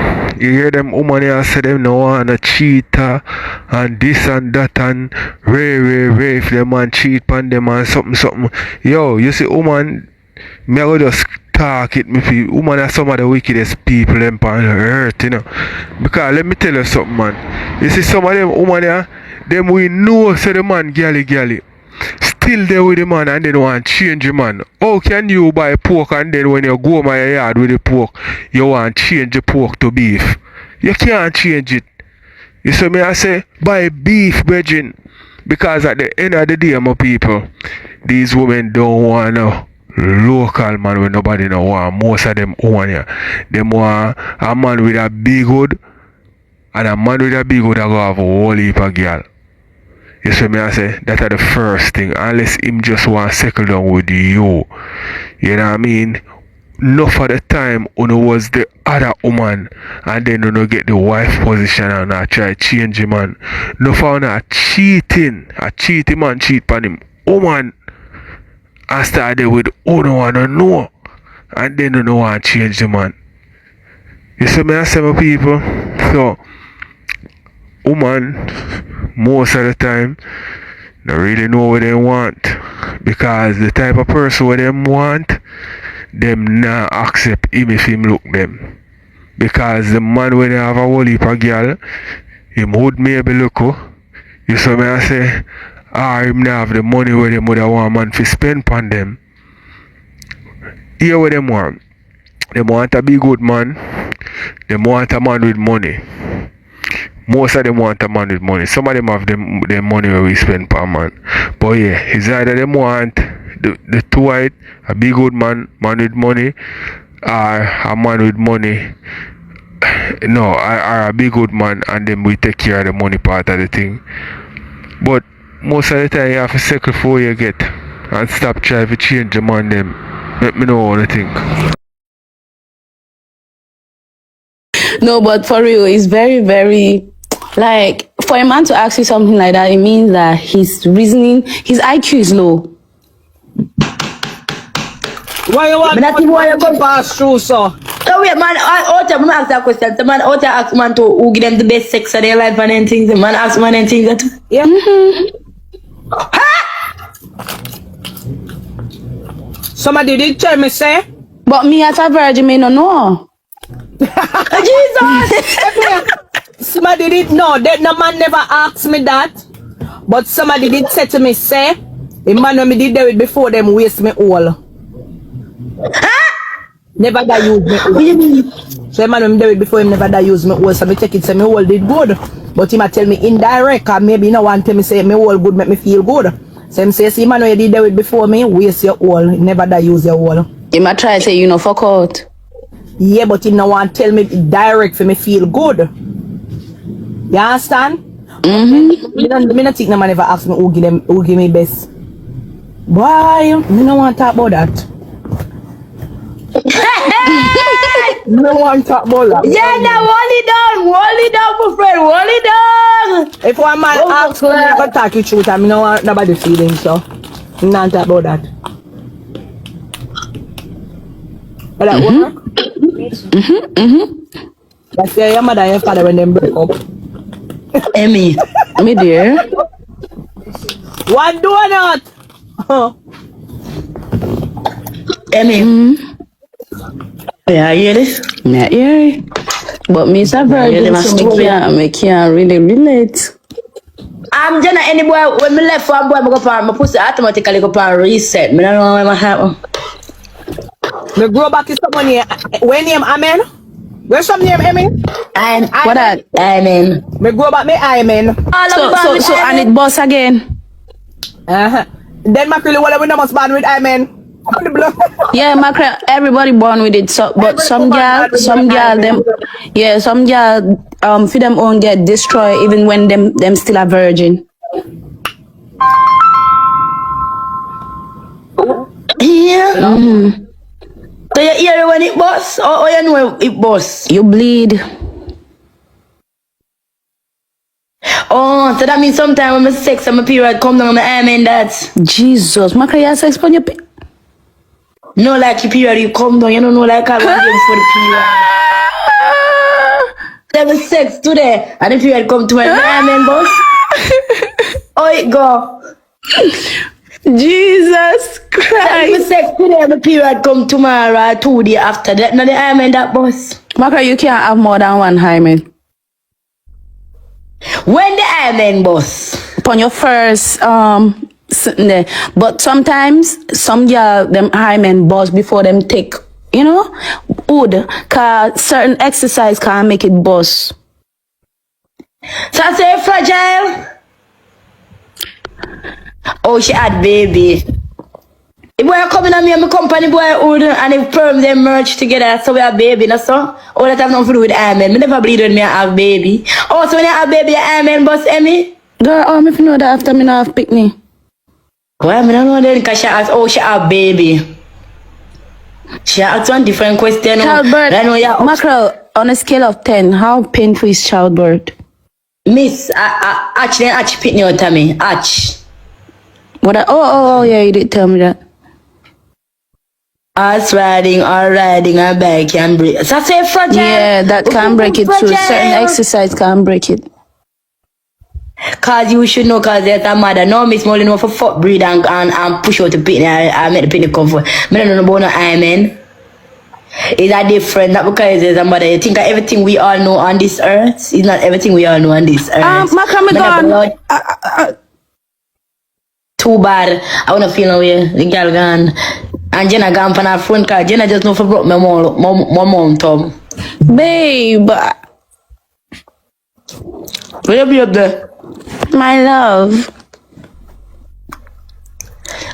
You hear them woman here say them no want a cheater and this and that and ray if them man cheat on them and something. Yo, you see woman, me I go just talk it, me people. Woman are some of the wickedest people them on earth, you know. Because let me tell you something, man. You see some of them woman here, them we know say the man galley. Still there with the man and they don't want to change the man. How can you buy pork and then when you go my yard with the pork, you want to change the pork to beef? You can't change it. You see me I say, buy beef, brethren. Because at the end of the day, my people, these women don't want no local man when nobody no want. Most of them women here. Them want a man with a big hood, and a man with a big hood that go have a whole heap of girl. You see me I say, that are the first thing. Unless him just want to settle down with you. You know what I mean? Enough of the time when was the other woman and then you get the wife position and I try to change him man. Enough of a cheating. A cheating man cheat on him. Woman I started with who no want to know. And then you don't want to change the man. You see me I say my people? So woman most of the time they really know what they want, because the type of person what them want, them not accept him if him look them, because the man when they have a whole heap of girl, him would maybe look you see me I say, or him not have the money where them would want man to spend on them. Here what them want a big good man, them want a man with money. Most of them want a man with money. Some of them have them money where we spend per man. But yeah, it's either them want the two white, a big good man with money, or a man with money. No, or a big good man and then we take care of the money part of the thing. But most of the time you have to settle for you get and stop trying to change the man them. Let me know what I think. No, but for real, it's very, very, like, for a man to ask you something like that, it means that his reasoning, his IQ is low. Why you want But that's why you come pass through, so? So wait, man, out there, man, ask that question. The man out there ask man to who give them the best sex of their life and then things. The man ask man and things that. Yeah. Somebody did tell me, say. But me as a virgin, me no know. Jesus! Somebody did no, that no man never asked me that. But somebody did say to me, say, the man when me did that with before them waste me all. Never that use me all. What do you mean? So the man when me did it before him never that use me all. So me check it, say me all did good. But he might tell me indirect, or maybe no one tell me say me all good make me feel good. So him say, see man when you did that with before me, waste your all. Never that use your all. You might try to say, you know, fuck out. Yeah, but he no want tell me direct for me feel good. You understand? Me not think no man ever ask me who give me best. Why? Me no want to talk about that. Me no want to talk about that. Yeah, now hold it down, my friend, hold it down. If one man asks me, I go talk you truth and me no want nobody feeling, so me not talk about that. But that work? That's your mother and your father when them break up. Emmy. Me dear. One donut! Oh. Emmy. Yeah, you hear this? Me hear. But me is a virgin, them a so story. me can't really relate. I'm just any boy when me left one boy, I go for my pussy automatically go for reset. Me don't know what happen. Me grow back is someone here. When name Amen? Where's some name Emmy? And What that? Amen. Me grow back me Amen. So and it boss again. Then my really well we not must ban with Amen. Yeah, mackerel, everybody born with it. So, but some girl, them, yeah, some girl, for them own get destroyed even when them still a virgin. Yeah. So you hear it when it bust, or you know it bust? You bleed. Oh, so that means sometime when my sex and my period come down, my Amen that. Jesus, mackerel, you have sex on your No, like your period, you come down, you don't know, like I want you for the period. There was sex today, and the period come to my Amen, boss. Oh, it go. Jesus There Christ. was sex today, my period come tomorrow, 2 days after that. Now the Amen that, boss. Mackerel, you can't have more than one hymen. When the Amen, boss. Upon your first, sitting there. But sometimes, some girl, them hymen buzz before them take, you know, wood. Cause certain exercise can't make it buzz. So I say fragile. Oh, she had baby. The boy coming on me and my company boy hood and the firm them merge together so we have baby, no so? Oh, that have nothing to do with Amen. Me never believe when me have baby. Oh, so when I have baby, Amen, boss Emmy? Girl, if you know that after me not have pick me. Well, I don't know then because she asked, oh, she have baby. She asked one different question. Childbirth, I know you mackerel, on a scale of 10, how painful is childbirth? Miss, actually, pick me out of me. Arch. What? Oh, yeah, you did tell me that. Us riding or riding a bike can break. So I say fragile. Yeah, that can break it too. Fragile. Certain exercise can break it. Cause you should know, cause there's a mother. No, Miss Molly know for fuck breed and push out the pitney. I make the pitney come for. Me don't know about no Amen. It's a different, not because there's a mother. You think that everything we all know on this earth is not everything we all know on this earth. Mackerel, me gone. Too bad. I wanna feel no way. The girl gone. And Jenna gone from her front car. Jenna just know for broke my mom Tom. Babe, Where you be up there? my love.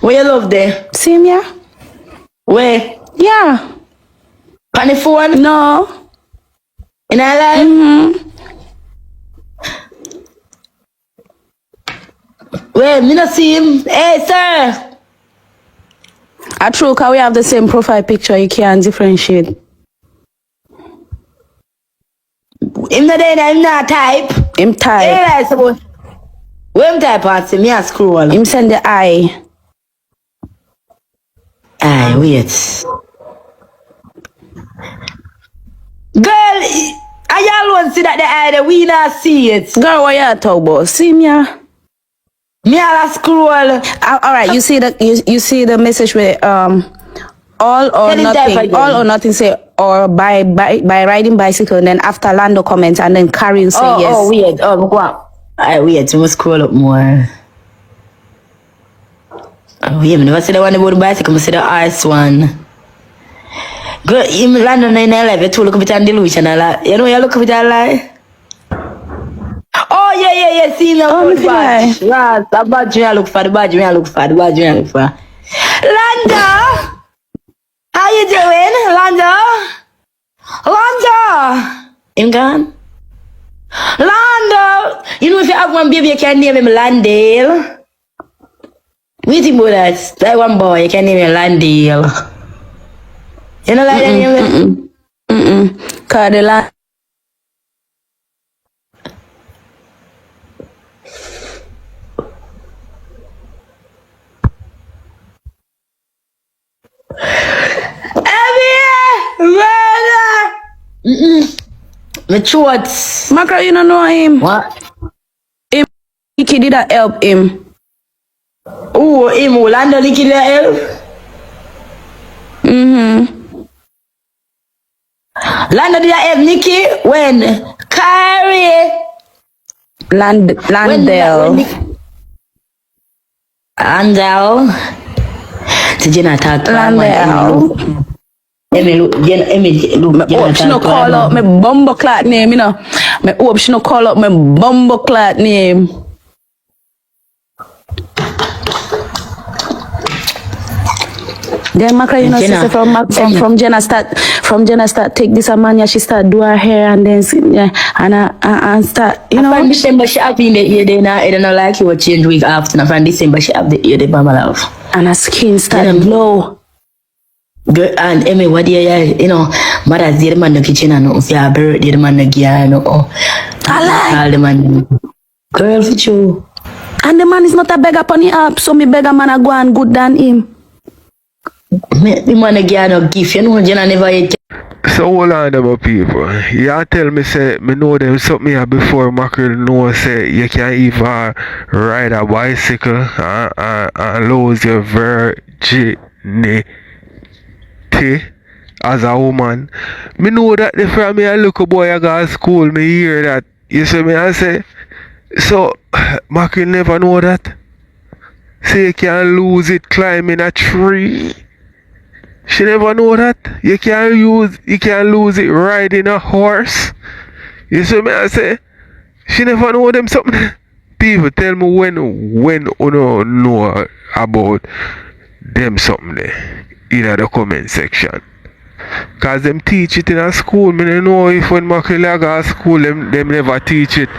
Where you love there? See me? Where? Yeah. On the phone? No. In her life? Where? Me not see him. Hey, sir. True, cause we have the same profile picture. You can't differentiate. Him not there, him not type. Him type. Yeah, I suppose. Where him type at? Me a scroll. Him send the eye. Aye, wait. Girl, I alone see that the eye there, we not see it. Girl, what you talk about? See me? Me a scroll. All right, you see the message with all or Tell him type nothing. again. All or nothing say or by riding bicycle, and then after Lando comments, and then Karin say yes. Oh, weird. Oh, go on. Alright, wait, we must scroll up more. Oh, yeah, me never see the one about the bicycle, I see the ice one. Girl, him London in LA, you too look a bit on delusional. You know, you look a bit on lie. Oh, yeah, see now. Oh, me feel badge. Right, the badge, me I look for, the badge, me I look for. Lando! How you doing, Lando? Him gone? Lando! You know if you have one baby, you can name him Landale. What do you think about that? Like one boy, you can name him Landale. You know like that name? Cause the Abby! My throats. Macro, you don't know him. What? Him, Nicky did that help him. Oh, him Orlando Licky the help. Lando did help Nicky when Carrie. Landell. Landell. To Jenna talk to Landell. Emmy look, Me hope she no call out my bumble clat name, you know. Me hope she no call out my bumble clat name. Then Macra, you know, Jenna. sister from Jenna start take this a man, yeah, she start do her hair and then yeah, and start, you know. From December she have in the ear then I don't know like you will change week after. Now from December she have the ear the mama love. And her skin start Jenna. glow. Girl, and Emmy, what do you know? Mother's the man in the kitchen and if you have birthday, the man in the gear, no. I like. All the man. Girl, for you. And the man is not a beggar upon the app, so me beggar man a go and good than him. The man in the gear no gift, you know, Jenna never eat. So hold on them people. You tell me say me know them something here before Mackerel know say you can even ride a bicycle and lose your virginity as a woman. Me know that the from me a little boy I go to school, me hear that. You see me I say, so Mackerel never know that. Say you can lose it climbing a tree. She never know that. You can lose it riding a horse. You see me I say, she never know them something. People tell me when you know about them something there in the comment section. Cause them teach it in a school. Me don't know if when Mackerel go to school them never teach it.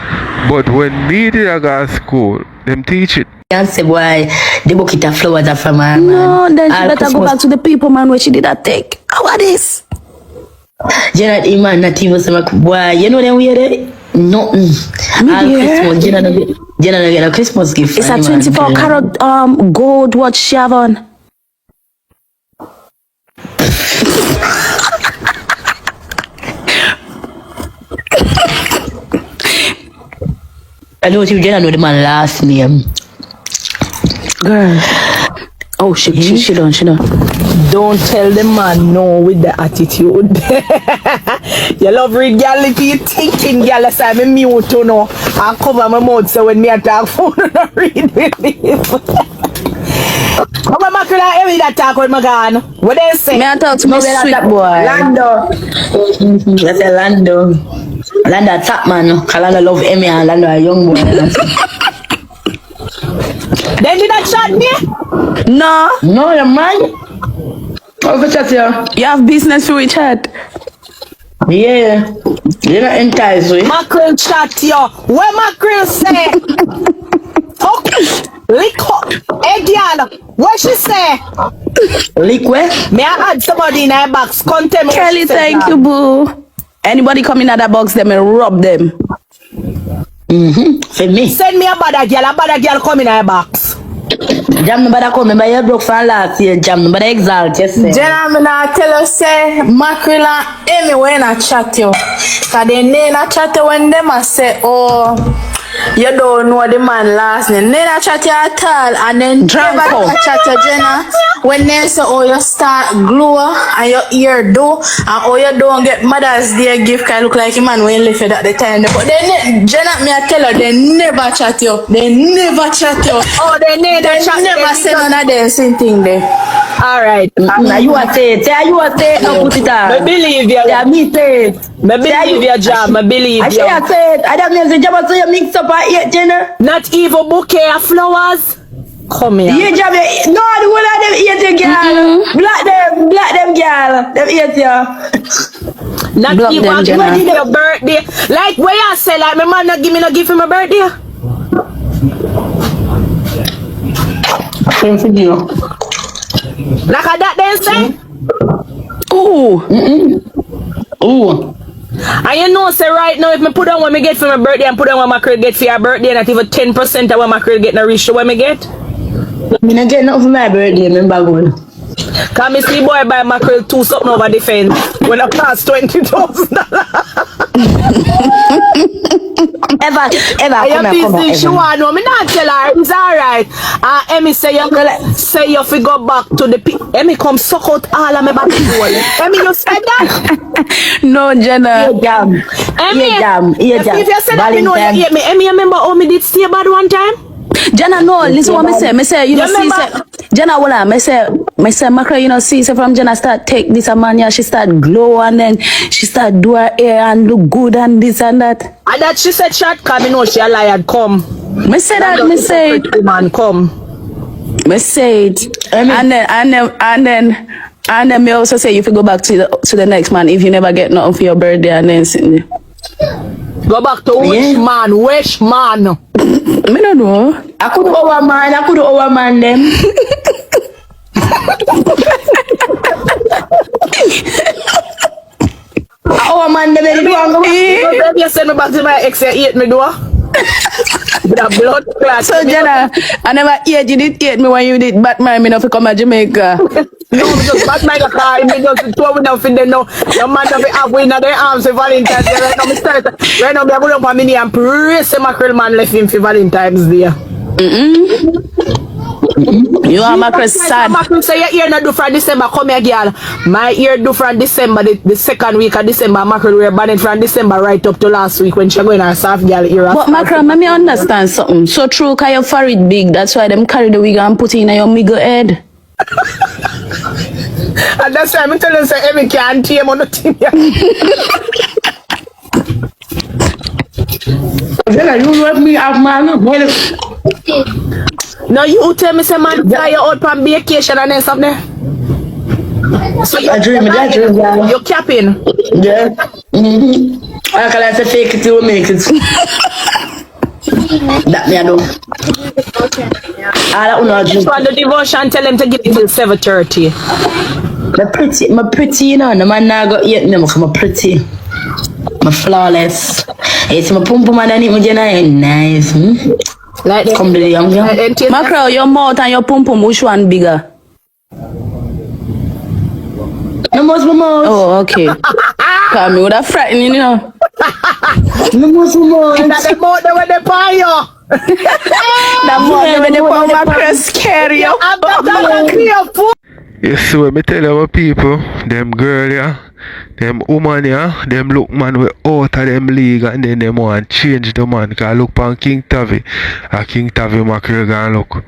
But when me did go to school, them teach it. Can't say boy, the bucket of flowers are from her. No, then she All better go Christmas. back to the people, man, where she did that take. How are this? Jenna, the man not even say, boy, you know them weird eh? Nothing. All dear. Christmas, Jenna no get a Christmas gift. It's for a him, man. 24 karat gold watch she have on. I know you Jenna know the man last name. Girl. Oh, she done. Don't tell the man no with the attitude. You love read girl if you thinking girl say me mute to know. I cover my mouth so when me attack phone I read with him. Come on, Mackerel, every that talk with my gun. What they say? Me I talk to my sweet boy. Lando. That's a Lando. Lando top man. Lando love Emmy and Lando a young boy. Then did that shot me? No, No, the man. Over chat here. you have business for which head. Yeah. You're not enticed with. Mackerel shot you. What Mackerel say? Fuck. Lick up. Hey girl, what she say? Liquid. May I add somebody in her box? Come tell me what Kelly, she say, thank girl. you, boo. Anybody come in at that box, them and rub them. For me. Send me a bad girl come in her box. Jam nobody come. Remember you broke from last year. Jam nobody exalt. Yes, sir. Jenna, me nah tell you say Mackerel and Emmy when I chat you. Cause they never chat you when them a say, oh, you don't know the man last name. They not chat you at all. And then Dranko. never chat you, Jenna. When they say, oh, you start glow and your ear do, and oh, you don't get Mother's Day gift, can look like a man when you left it at the time. But they Jenna, me I tell you, they never chat you. They never chat you. Oh, they never chat. Never say none of them same thing there. Alright. Now you are say it. You are say it. No put it I on. believe you. Yeah, me say it. I believe you, Jam. I believe I you. say I say it. I don't know if Jam say you mix up and eat, Jenna. Not even bouquet of flowers. Come here. You Jam, no, the whole of them eat you, girl. Black them, girl. Them eat you. Not Block even them, Jenna. when did your birthday. Like where you say, like my man not give me no gift for my birthday. Like a that then say. Ooh. Ooh. And you know say right now if me put on what me get for my birthday and put on what my girl get for your birthday, not even 10% of what my girl get no reach to what me get. Me not get nothing for my birthday, remember going. Come see boy buy mackerel 2 something over the fence when I pass $20,000. Eva, Your come here, business, she Eva. want no, me not tell her, it's alright. Emmy say you fi go back to the Emmy come suck out all of my back hole. Emmy, you said that? No, Jenna. Emmy, if you said that, me know you hate me. Emmy, you remember how me did stay bad one time? Jenna, no, listen what me say. Me say, you know, see, say, Jenna, hold on. Me say, macro, you know, see, say from Jenna start take this a man, yeah, she start glow and then she start do her hair and look good and this and that. And that she said shot, come, you know, she a liar, come. Me say that, me say it. Man, come. Me say it. And then me also say you fi go back to the next man if you never get nothing for your birthday and then sitting there. Go back to which man? Which man? Me don't know. I could over man them. Oh man, them You send me back to my ex, you hate me, do? With a blood clot. So Jenna, I never hate you, did hate me when you did Batman me not fi come to Jamaica. No, because Batman a car, me just two of them for them now. Your man have halfway in their arms for Valentine's Day. Right now, me start. Right now, me a go down for me knee and praise the mackerel man left him for Valentine's Day. You are mackerel sad. Mackerel say your ear not do from December. Come here, girl. My ear do from December. The second week of December, mackerel were banned from December right up to last week when she go in her soft girl ear. But mackerel, let me understand something. So true, cause your forehead big. That's why them carry the wig and put it in your middle head. And that's why I'm telling you, say, Emmy can't tame on nothing. You let me have man. No, you tell me, say, man, fly you out from vacation and then something. So you, I dream, yeah. You're capping. Yeah. I can like to fake it till we make it. That me I do. I don't know. Just want the devotion, tell them to give it till 7:30. My pretty, you know. No man now got yet. No, I'm pretty. I'm flawless. It's my pum pum and I need my nice. Like come to the young girl. Mackerel, your mouth and your pum pum, which one bigger? No more my mouth. Oh, okay. Cause me would have frightened you know. No more my mouth. That's the mouth when they buy you. That mouth when they buy mackerel scary you. You see what me tell our people, them girl yeah, them woman yeah, them look man we out of them league and then them want change the man. Cause look pan King Tavi, and King Tavi mackerel gonna look.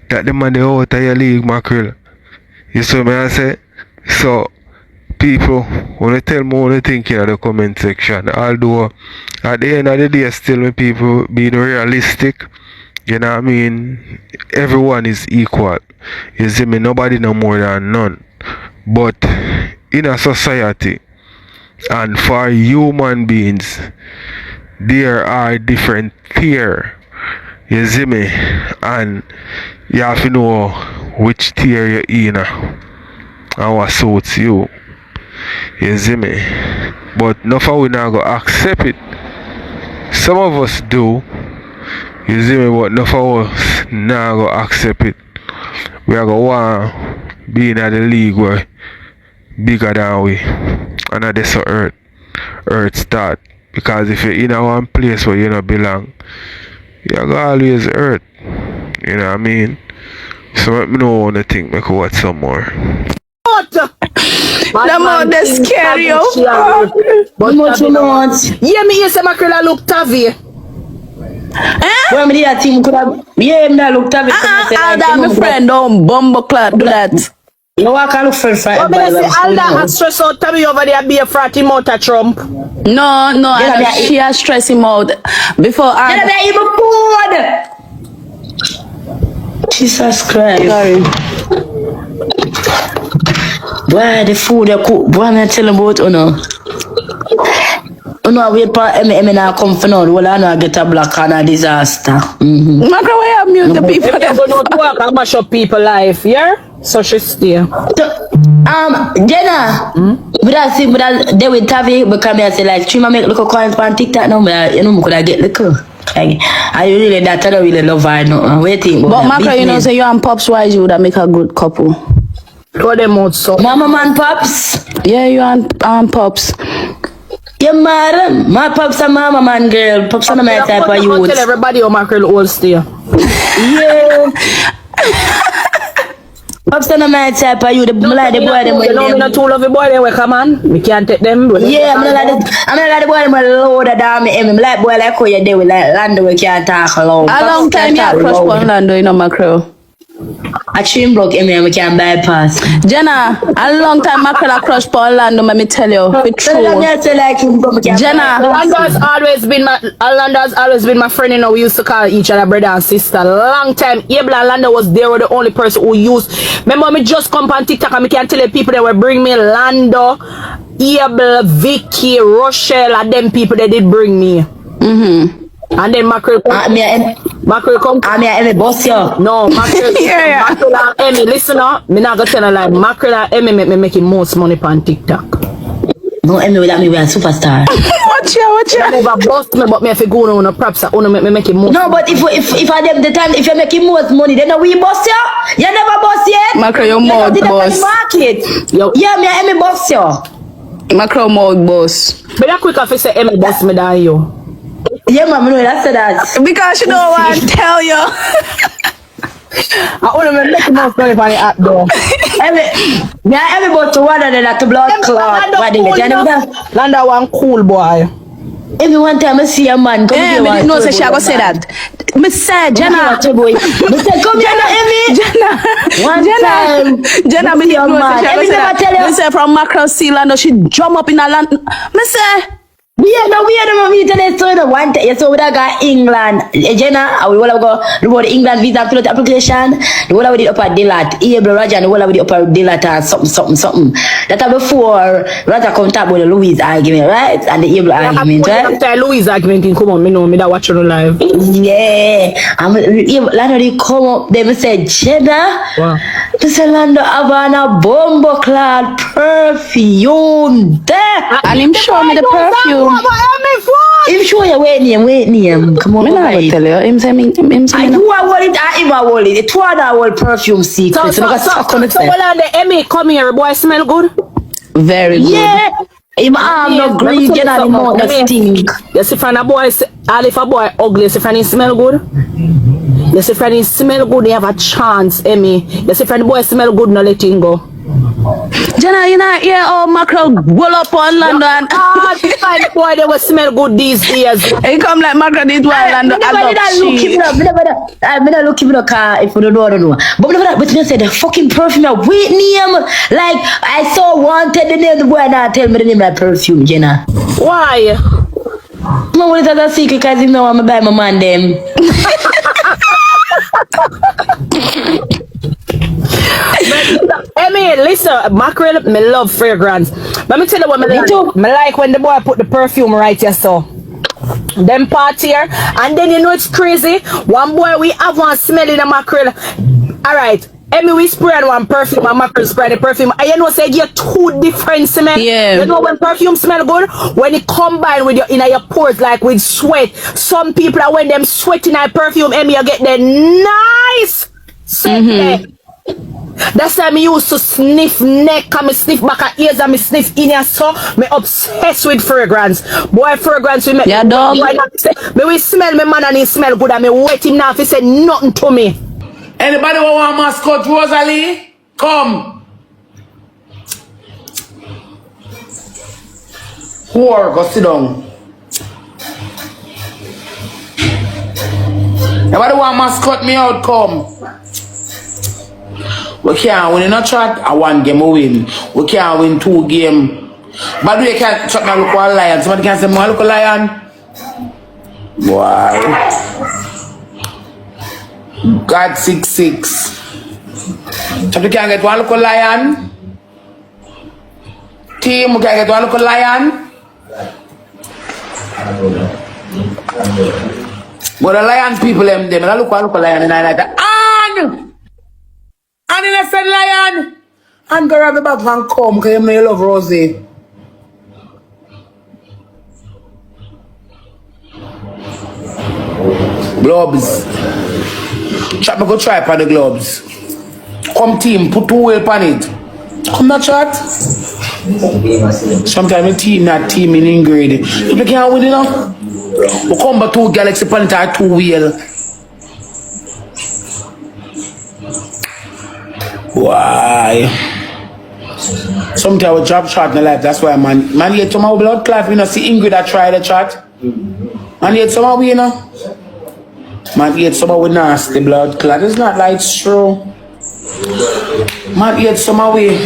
That the man they out of your league mackerel. You see me I say? So people, wanna tell me what you think in the comment section. Although at the end of the day still when people being realistic, you know what I mean, everyone is equal. You see me, nobody no more than none. But in a society and for human beings, there are different tier. You see me, and you have to know which tier you're in and what suits you. You see me, but nothing we not go accept it. Some of us do. You see me, but nothing of us not go accept it. We are going to want be in the league where bigger than we. And that's how earth start. Because if you're in a one place where you don't belong, you're going to always hurt. You know what I mean? So let me know when I think I could watch some more. The mouth they scary you. But much you want. Yeah, me yes, mackerel look Tavi. Well, me that team could have. Yeah, me that look Tavi. Alda, my friend, don't bumble clot do that. No, I can't look for a fight. Oh, me say Alda has stressed out Tavi over there be a frat him out of Trump. No, she has stressed him out. Before I Jesus Christ. sorry. Boy, the food you cook. Boy, me tell about you know. You know, wait for me now come for now. Well, I know I get a black and a disaster. Mackerel, why you mute the people? If you go to work and mash up people's life, yeah? So she stay. Jenna, but I see, but I they with Tavi because I say like, Chima make look coins on TikTok now, but you know, could I get the cool? Like, I really that I don't really love her. No, waiting. But mackerel, you know, say you and Pops wise, you would have make a good couple. Throw them out so. Mama man pops. Yeah, you and Pops. Yeah, madam. My pops and mama man girl. Pops and my type of youth. Tell everybody how Mackerel all stay. Yeah. Pops and my type of youth. Like the boy them. You know me not too love the boy they come on. We can't take them. Yeah, I'm not like the boy them loader down me. I'm like boy like how you do with like Lando we can't talk alone. How long time you have crush on Lando, you know, Mackerel? A train block and we can bypass. Jenna, a long time Mackerel a crush on Lando, let me tell you. It's true. Jenna, Lando's always been my friend, you know, we used to call each other brother and sister. Long time, Abel and Lando was there, were the only person who used. Remember me just come on TikTok and me can tell the people that will bring me Lando, Abel, Vicky, Rochelle, and them people that did bring me. And then Mackerel come. Emmy boss yo. No, Mackerel. Mackerel and Emmy, listen up. Me not gonna tell her like Mackerel and Emmy make me making most money on TikTok. No, Emmy without me we are superstar. watch out. I never bust me, but me have to go on props. I wanna make me making most. No, but if I them the time, if you're making most money, then we boss you. You never boss yet. Mackerel, your mouth boss. Market. Yo. Yeah, me Emmy boss you. Mackerel mouth boss. But that quick if say Emmy boss me than you. Yeah, mama, no, that's that. Because you know what I tell you. I want to make most money on the app though. Emmy boss to one of them like the blood clot. What did you Landa one cool boy. Every one time I see a man come here. Me no say she go say that. Me say Jenna. Me say come here, Emmy. Jenna, me no say she go say that. Me say from Mackerel see Lando, she jump up in a land. Me say. We don't meet the story of one day. So we got England. Jenna, we will go about the England visa application. The whole of it up at Dilat. Abel Rajan, the whole of it up at Dilat something. That before Raja come talk about the Louise argument, right? And the Abel argument, right? After Louise argument can come on, me know me that watch on live. Yeah. Lando they come up, they say Jenna. Wow. They say Lando Havana bombo clad perfume there. And him show me the perfume. Him show you wait name. Come on, me not tell you. Him say me. I do a wallet, I him a wallet. It's one our perfume secret. So well, the Emmy come here, boy smell good. Very good. Yeah. Him arm no green, get on him out no stink. You see, friend a boy, all if a boy ugly, you see, friend he smell good. You see, friend he smell good, they have a chance, Emmy. You see, friend the boy smell good, no let him go. Jenna, you know, yeah, oh, Mackerel roll up on London. The kind of boy, they will smell good these days. He come like Mackerel did while London. I never look him in a car if you don't know. But you say the fucking perfume, wait name. Like, I saw wanted the name, the boy now tell me the name of that perfume, Jenna. Why? No, what is that secret? Because you know I'm buy my man them. Emmy, listen, Mackerel, me love fragrance. Let me tell you what me like when the boy put the perfume right here, so. Them part here, and then you know it's crazy. One boy we have one smell in the Mackerel. Alright, Emmy we spray one perfume and Mackerel spray the perfume. And you know say you two different smell. Yeah. You know when perfume smell good? When it combine with your inner your pores like with sweat. Some people are when them sweat in their perfume, Emmy you get the nice scent. That's why me used to sniff neck and me sniff back at ears and me sniff in here, so me obsessed with fragrance. Boy, fragrance we make. Yeah, dog. Me we smell me man and he smell good and me wait him now if he say nothing to me. Anybody want mascot Rosalie? Come. Whore, go sit down. Anybody want mascot me out? Come. We can't win in a chat, I one game we win. We can't win 2 games. But we can't chat now look a lion. Somebody can say, look a lion. Boy. God 6-6. Somebody can get one look a lion. Team, we can get one look a lion. But the lion people, them, I look a lion and I like that. And in a said lion, and go grab the back and come, because you may love Rosie. Gloves. Chap me go try for the gloves. Come team, put 2 wheel on it. Come not chat. Sometimes the team not teaming Ingrid. If you can't win, you know. We come back to Galaxy Panther 2 wheel. Why? Sometimes we drop shot in the life. That's why man yet somehow blood clot. We not see Ingrid that try the chat. Man yet somehow we, you know. Man yet somehow we nasty blood clot. It's not like it's true. Man yet somehow we.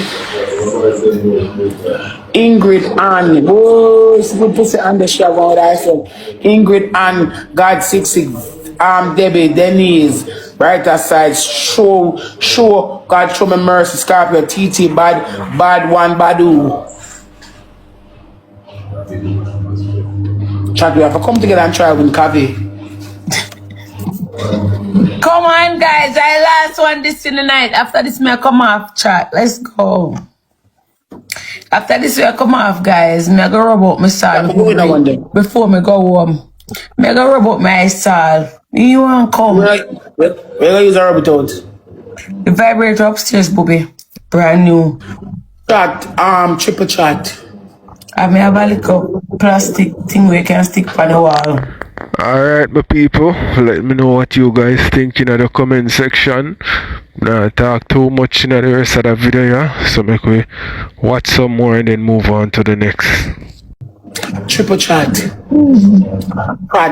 Ingrid and oh, it's good pussy and the shit about that. So Ingrid and God 66, Debbie, Denise, right aside, show, God show me mercy, Scorpio, TT, bad one, Badu. Chat, we have to come together and try with Kavi. Come on, guys. I last one this in the night. After this, may I come off chat. Let's go. After this, we come off, guys. Me go rub out my soul before me go home. Me go rub out my soul. You want come? We're gonna use a rubber out. The vibrator upstairs, Bobby. Brand new. Chat, triple chat. I may have a little plastic thing where you can stick on the wall. Alright, my people, let me know what you guys think in the comment section. Not talk too much in the rest of the video, yeah? So make we watch some more and then move on to the next. Triple chat.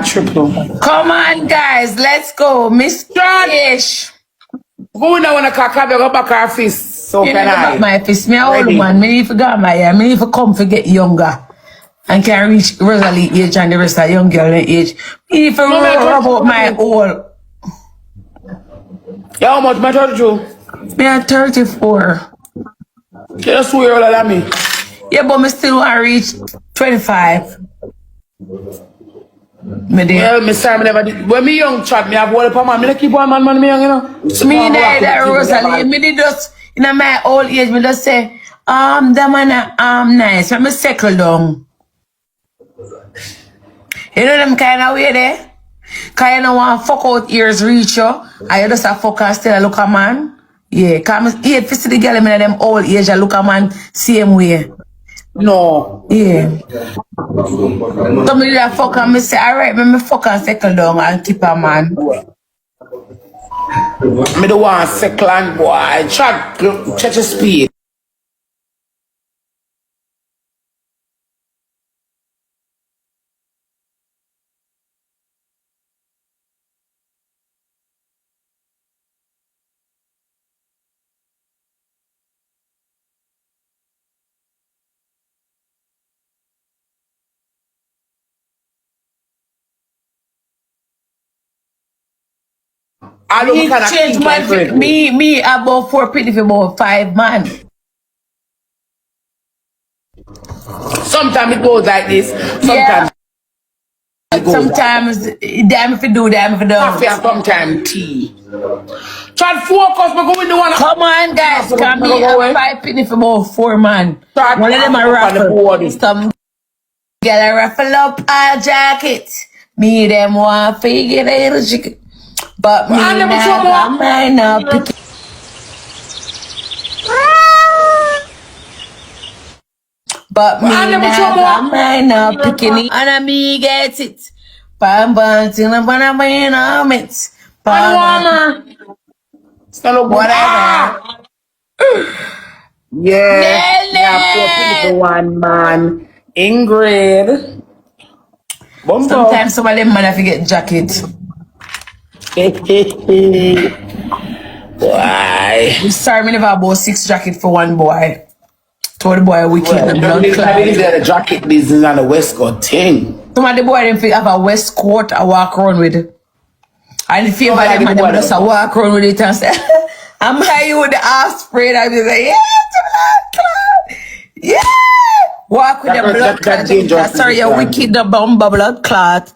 Triple. Come on, guys, let's go. Mr. Ish. Who don't want to cock up your back our fist? So You can never I? got my fist. Me old man. Me need to go my hair. Me need to come to get younger. And can reach Rosalie age and the rest of young girl age. Me need to rub out my old. Yeah, how much my 32? Me at 34. You just swear older than me. Yeah, but me still want to reach 25. Me there. Well, me sorry, me never did. When me young chat, me have one per man. Me don't keep one man, me young, you know. Me there, that Rosalie. Me did just, in my old age, me just say, that man, nice. Let me settle down. You know them kind of way there? Cause you don't want to fuck out ears reach you. And you just a fuck and still a look a man. Yeah, cause I hate to see the girl in them old age and look a man same way. No. Yeah. So me do a fuck and me say, alright, me fuck and settle down and keep a man. Me don't want second and boy. Chat, check your speed. I don't kind of change my me about 4 penny for about 5 man. Sometimes it goes like this. Sometimes it goes Sometimes damn if you do, damn if you coffee don't. and sometimes tea. Try to focus, but go in the one. Come on, guys, come me have 5 penny for about 4 man. One of them a raffle. Some girl a raffle up a jacket. Me them want figure little chicken. But me not got mine up. But me not got mine up picking it. And me get it. Bam bam till I'm gonna win on it. Bam. Whatever. Yeah. Yeah, 4 people, 1 man. Ingrid. Bumbo. Sometimes some of them man have to get jacket. Why? Sorry, me never bought 6 jacket for 1 boy. Told the boy we keep the blood clot. The jacket business on the West Coast thing. Some of the boy them have a West coat I walk around with. And if you ever them and them just walk around with it and say, I'm high you with the ass spray. I be like, yeah. Walk with the blood clot. Sorry, you wicked the bomba blood clot.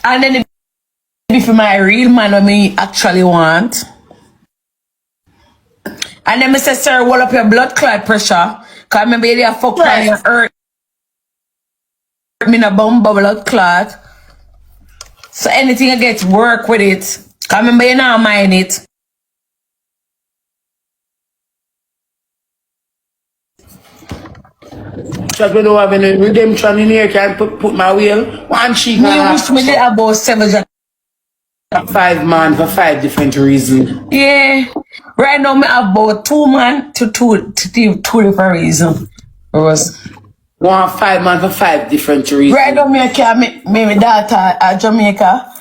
And then if my real man what me actually want. And then I say, sir, hold up your blood clot pressure. Cause remember you fuck on your earth. Me no bomba blood clot. So anything I get work with it. Cause remember you not mind it. Just we don't have any redemption in here, can put my wheel. One cheek Me and wish me did about 7 5 man for 5 different reasons. Yeah. Right now, me have about 2 man to two different reasons. Rose. 5 man for 5 different reasons. Right now, me can make my daughter at Jamaica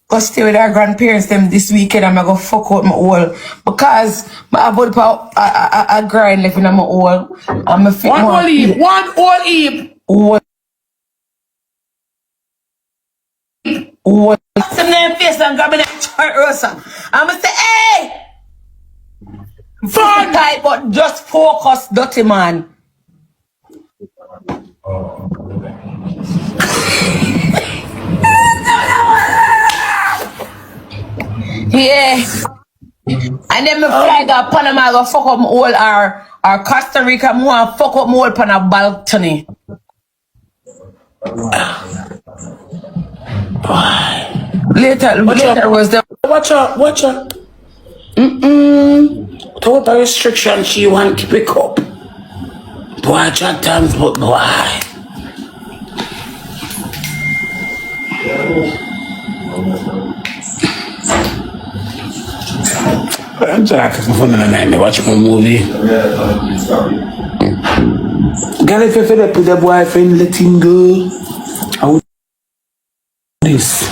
go stay with her grandparents them this weekend and I go fuck out my hole. Because I have a grind left in my hole. And my fit One whole heap. What? Some name face and grab me that chart Rosa. I'm gonna say, hey! Fun tight, but just focus, dirty man. Yeah. And then me fly to Panama, go fuck up my whole or Costa Rica, me want fuck up my whole pan a balcony. Later was the Watch out. Total restriction she want to pick up. Boy, chat times, but boy. I'm trying to fun and I watch my movie. Girl, if you feel up with the boyfriend, let him go. I would this.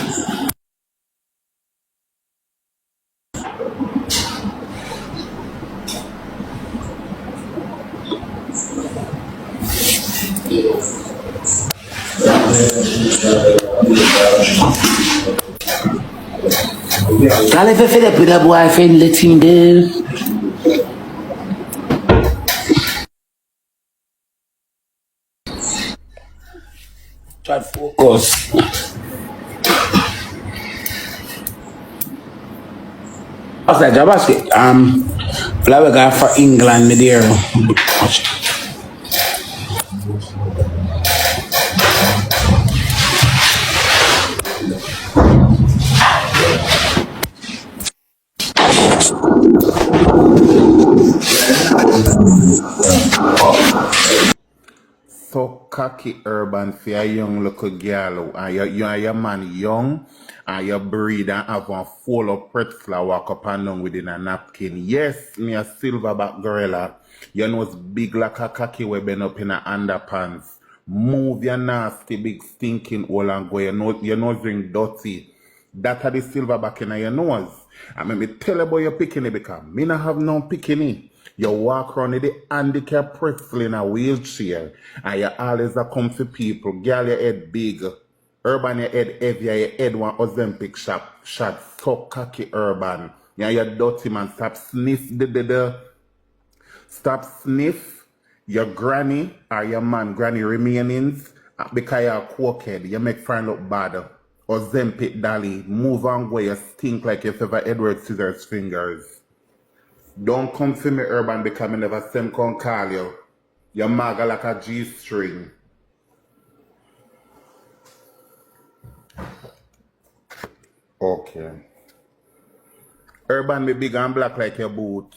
Girl, if you feel up with the boyfriend, let him go. Try to focus. I was like, Jabasket, flower guy for England, me there. So cocky urban for a young little girl and your man young and your breed and have one full of pretzel walk up and down within a napkin. Yes, me a silverback gorilla. Your nose big like a cocky we been up in a underpants. Move your nasty big stinking hole and go your nose ring dirty. That are the silverback in your nose. I mean me tell you about your picking because me not have no picking. You walk around with the handicapped pretzel in a wheelchair and you always a come for people. Girl, your head big. Urban, your head heavy. Your head one Ozempic shot. So cocky urban. Yeah, you dirty man. Stop sniff Stop sniff your granny or your man granny remainings because you're a cokehead. You make friend look bad. Ozempic dolly. Move on where you stink like if ever Edward Scissors fingers. Don't come for me urban because I never same con call you. Your maga like a G-string. Okay. Urban me big and black like your boot.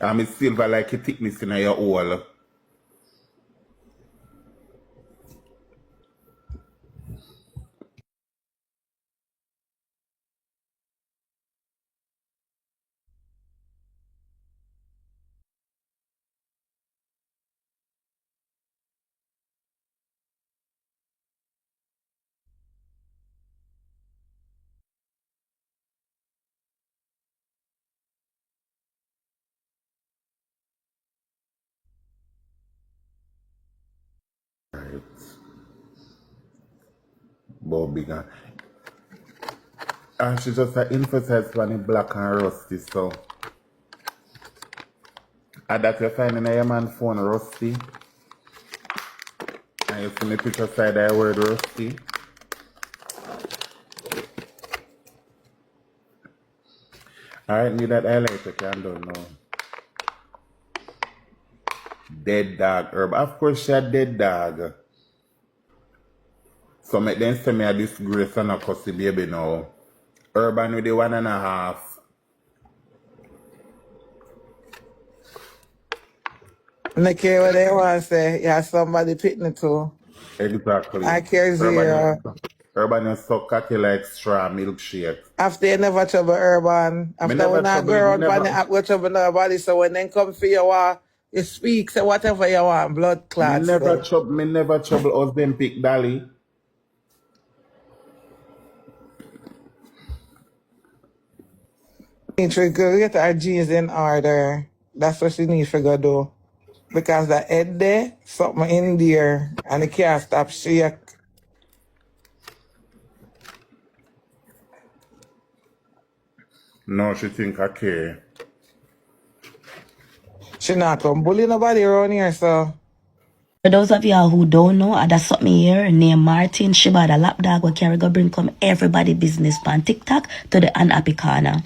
And me silver like your thickness in your hole. Right. But bigger. And she just emphasized on the black and rusty, so. And that you find in your man phone rusty. And you see me picture side the word rusty. Alright, need that highlighter can do now. Dead dog herb. Of course she a dead dog. So make them say me a disgrace and a cussy baby now. Urban with the 1.5. I care what they want to say. Yeah, somebody pitting it too. Exactly. I care zero. Urban is so cocky like straw milkshake. After you never trouble Urban. Me After never when I go trouble, me around on the never, app, go trouble nobody. So when they come for you, you speak, say whatever you want, blood clots. me never trouble Ozempic Dolly. Need to go get her jeans in order. That's what she needs to go do. Because the head there, something in there, and it can't stop shake. No, she think I care. She not come bully nobody around here, so. For those of y'all who don't know, I just something here named Martin Shiba, the lapdog where carry go bring come everybody business on TikTok to the unhappy corner.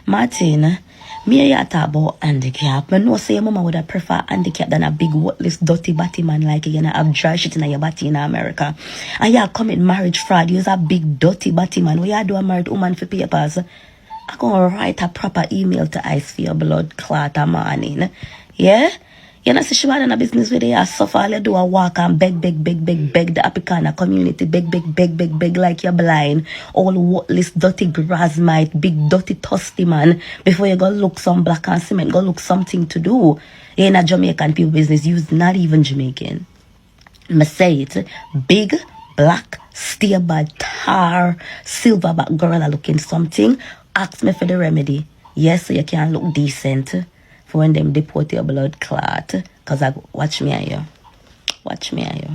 Martin, me and you talk about handicap. I know say your mama would have prefer handicap than a big worthless dirty batty man like you have dry shit in your body in America. And you commit marriage fraud, you're a big dirty batty man. What you do a married woman for papers? I'm gonna write a proper email to ICE for your blood clot a morning. Yeah? You know, see she in a business with you suffer, all you do a walk and beg the Apicana community, beg like you're blind. All worthless, dirty grasmite, big dirty thirsty man. Before you go look some black and cement, go look something to do. You ain't a Jamaican people business, you's not even Jamaican. I say it, big, black, stay bad, tar, silverback gorilla looking something. Ask me for the remedy. Yes, so you can look decent. For when them deport your blood clot. Cause I watch me and you. Watch me and you.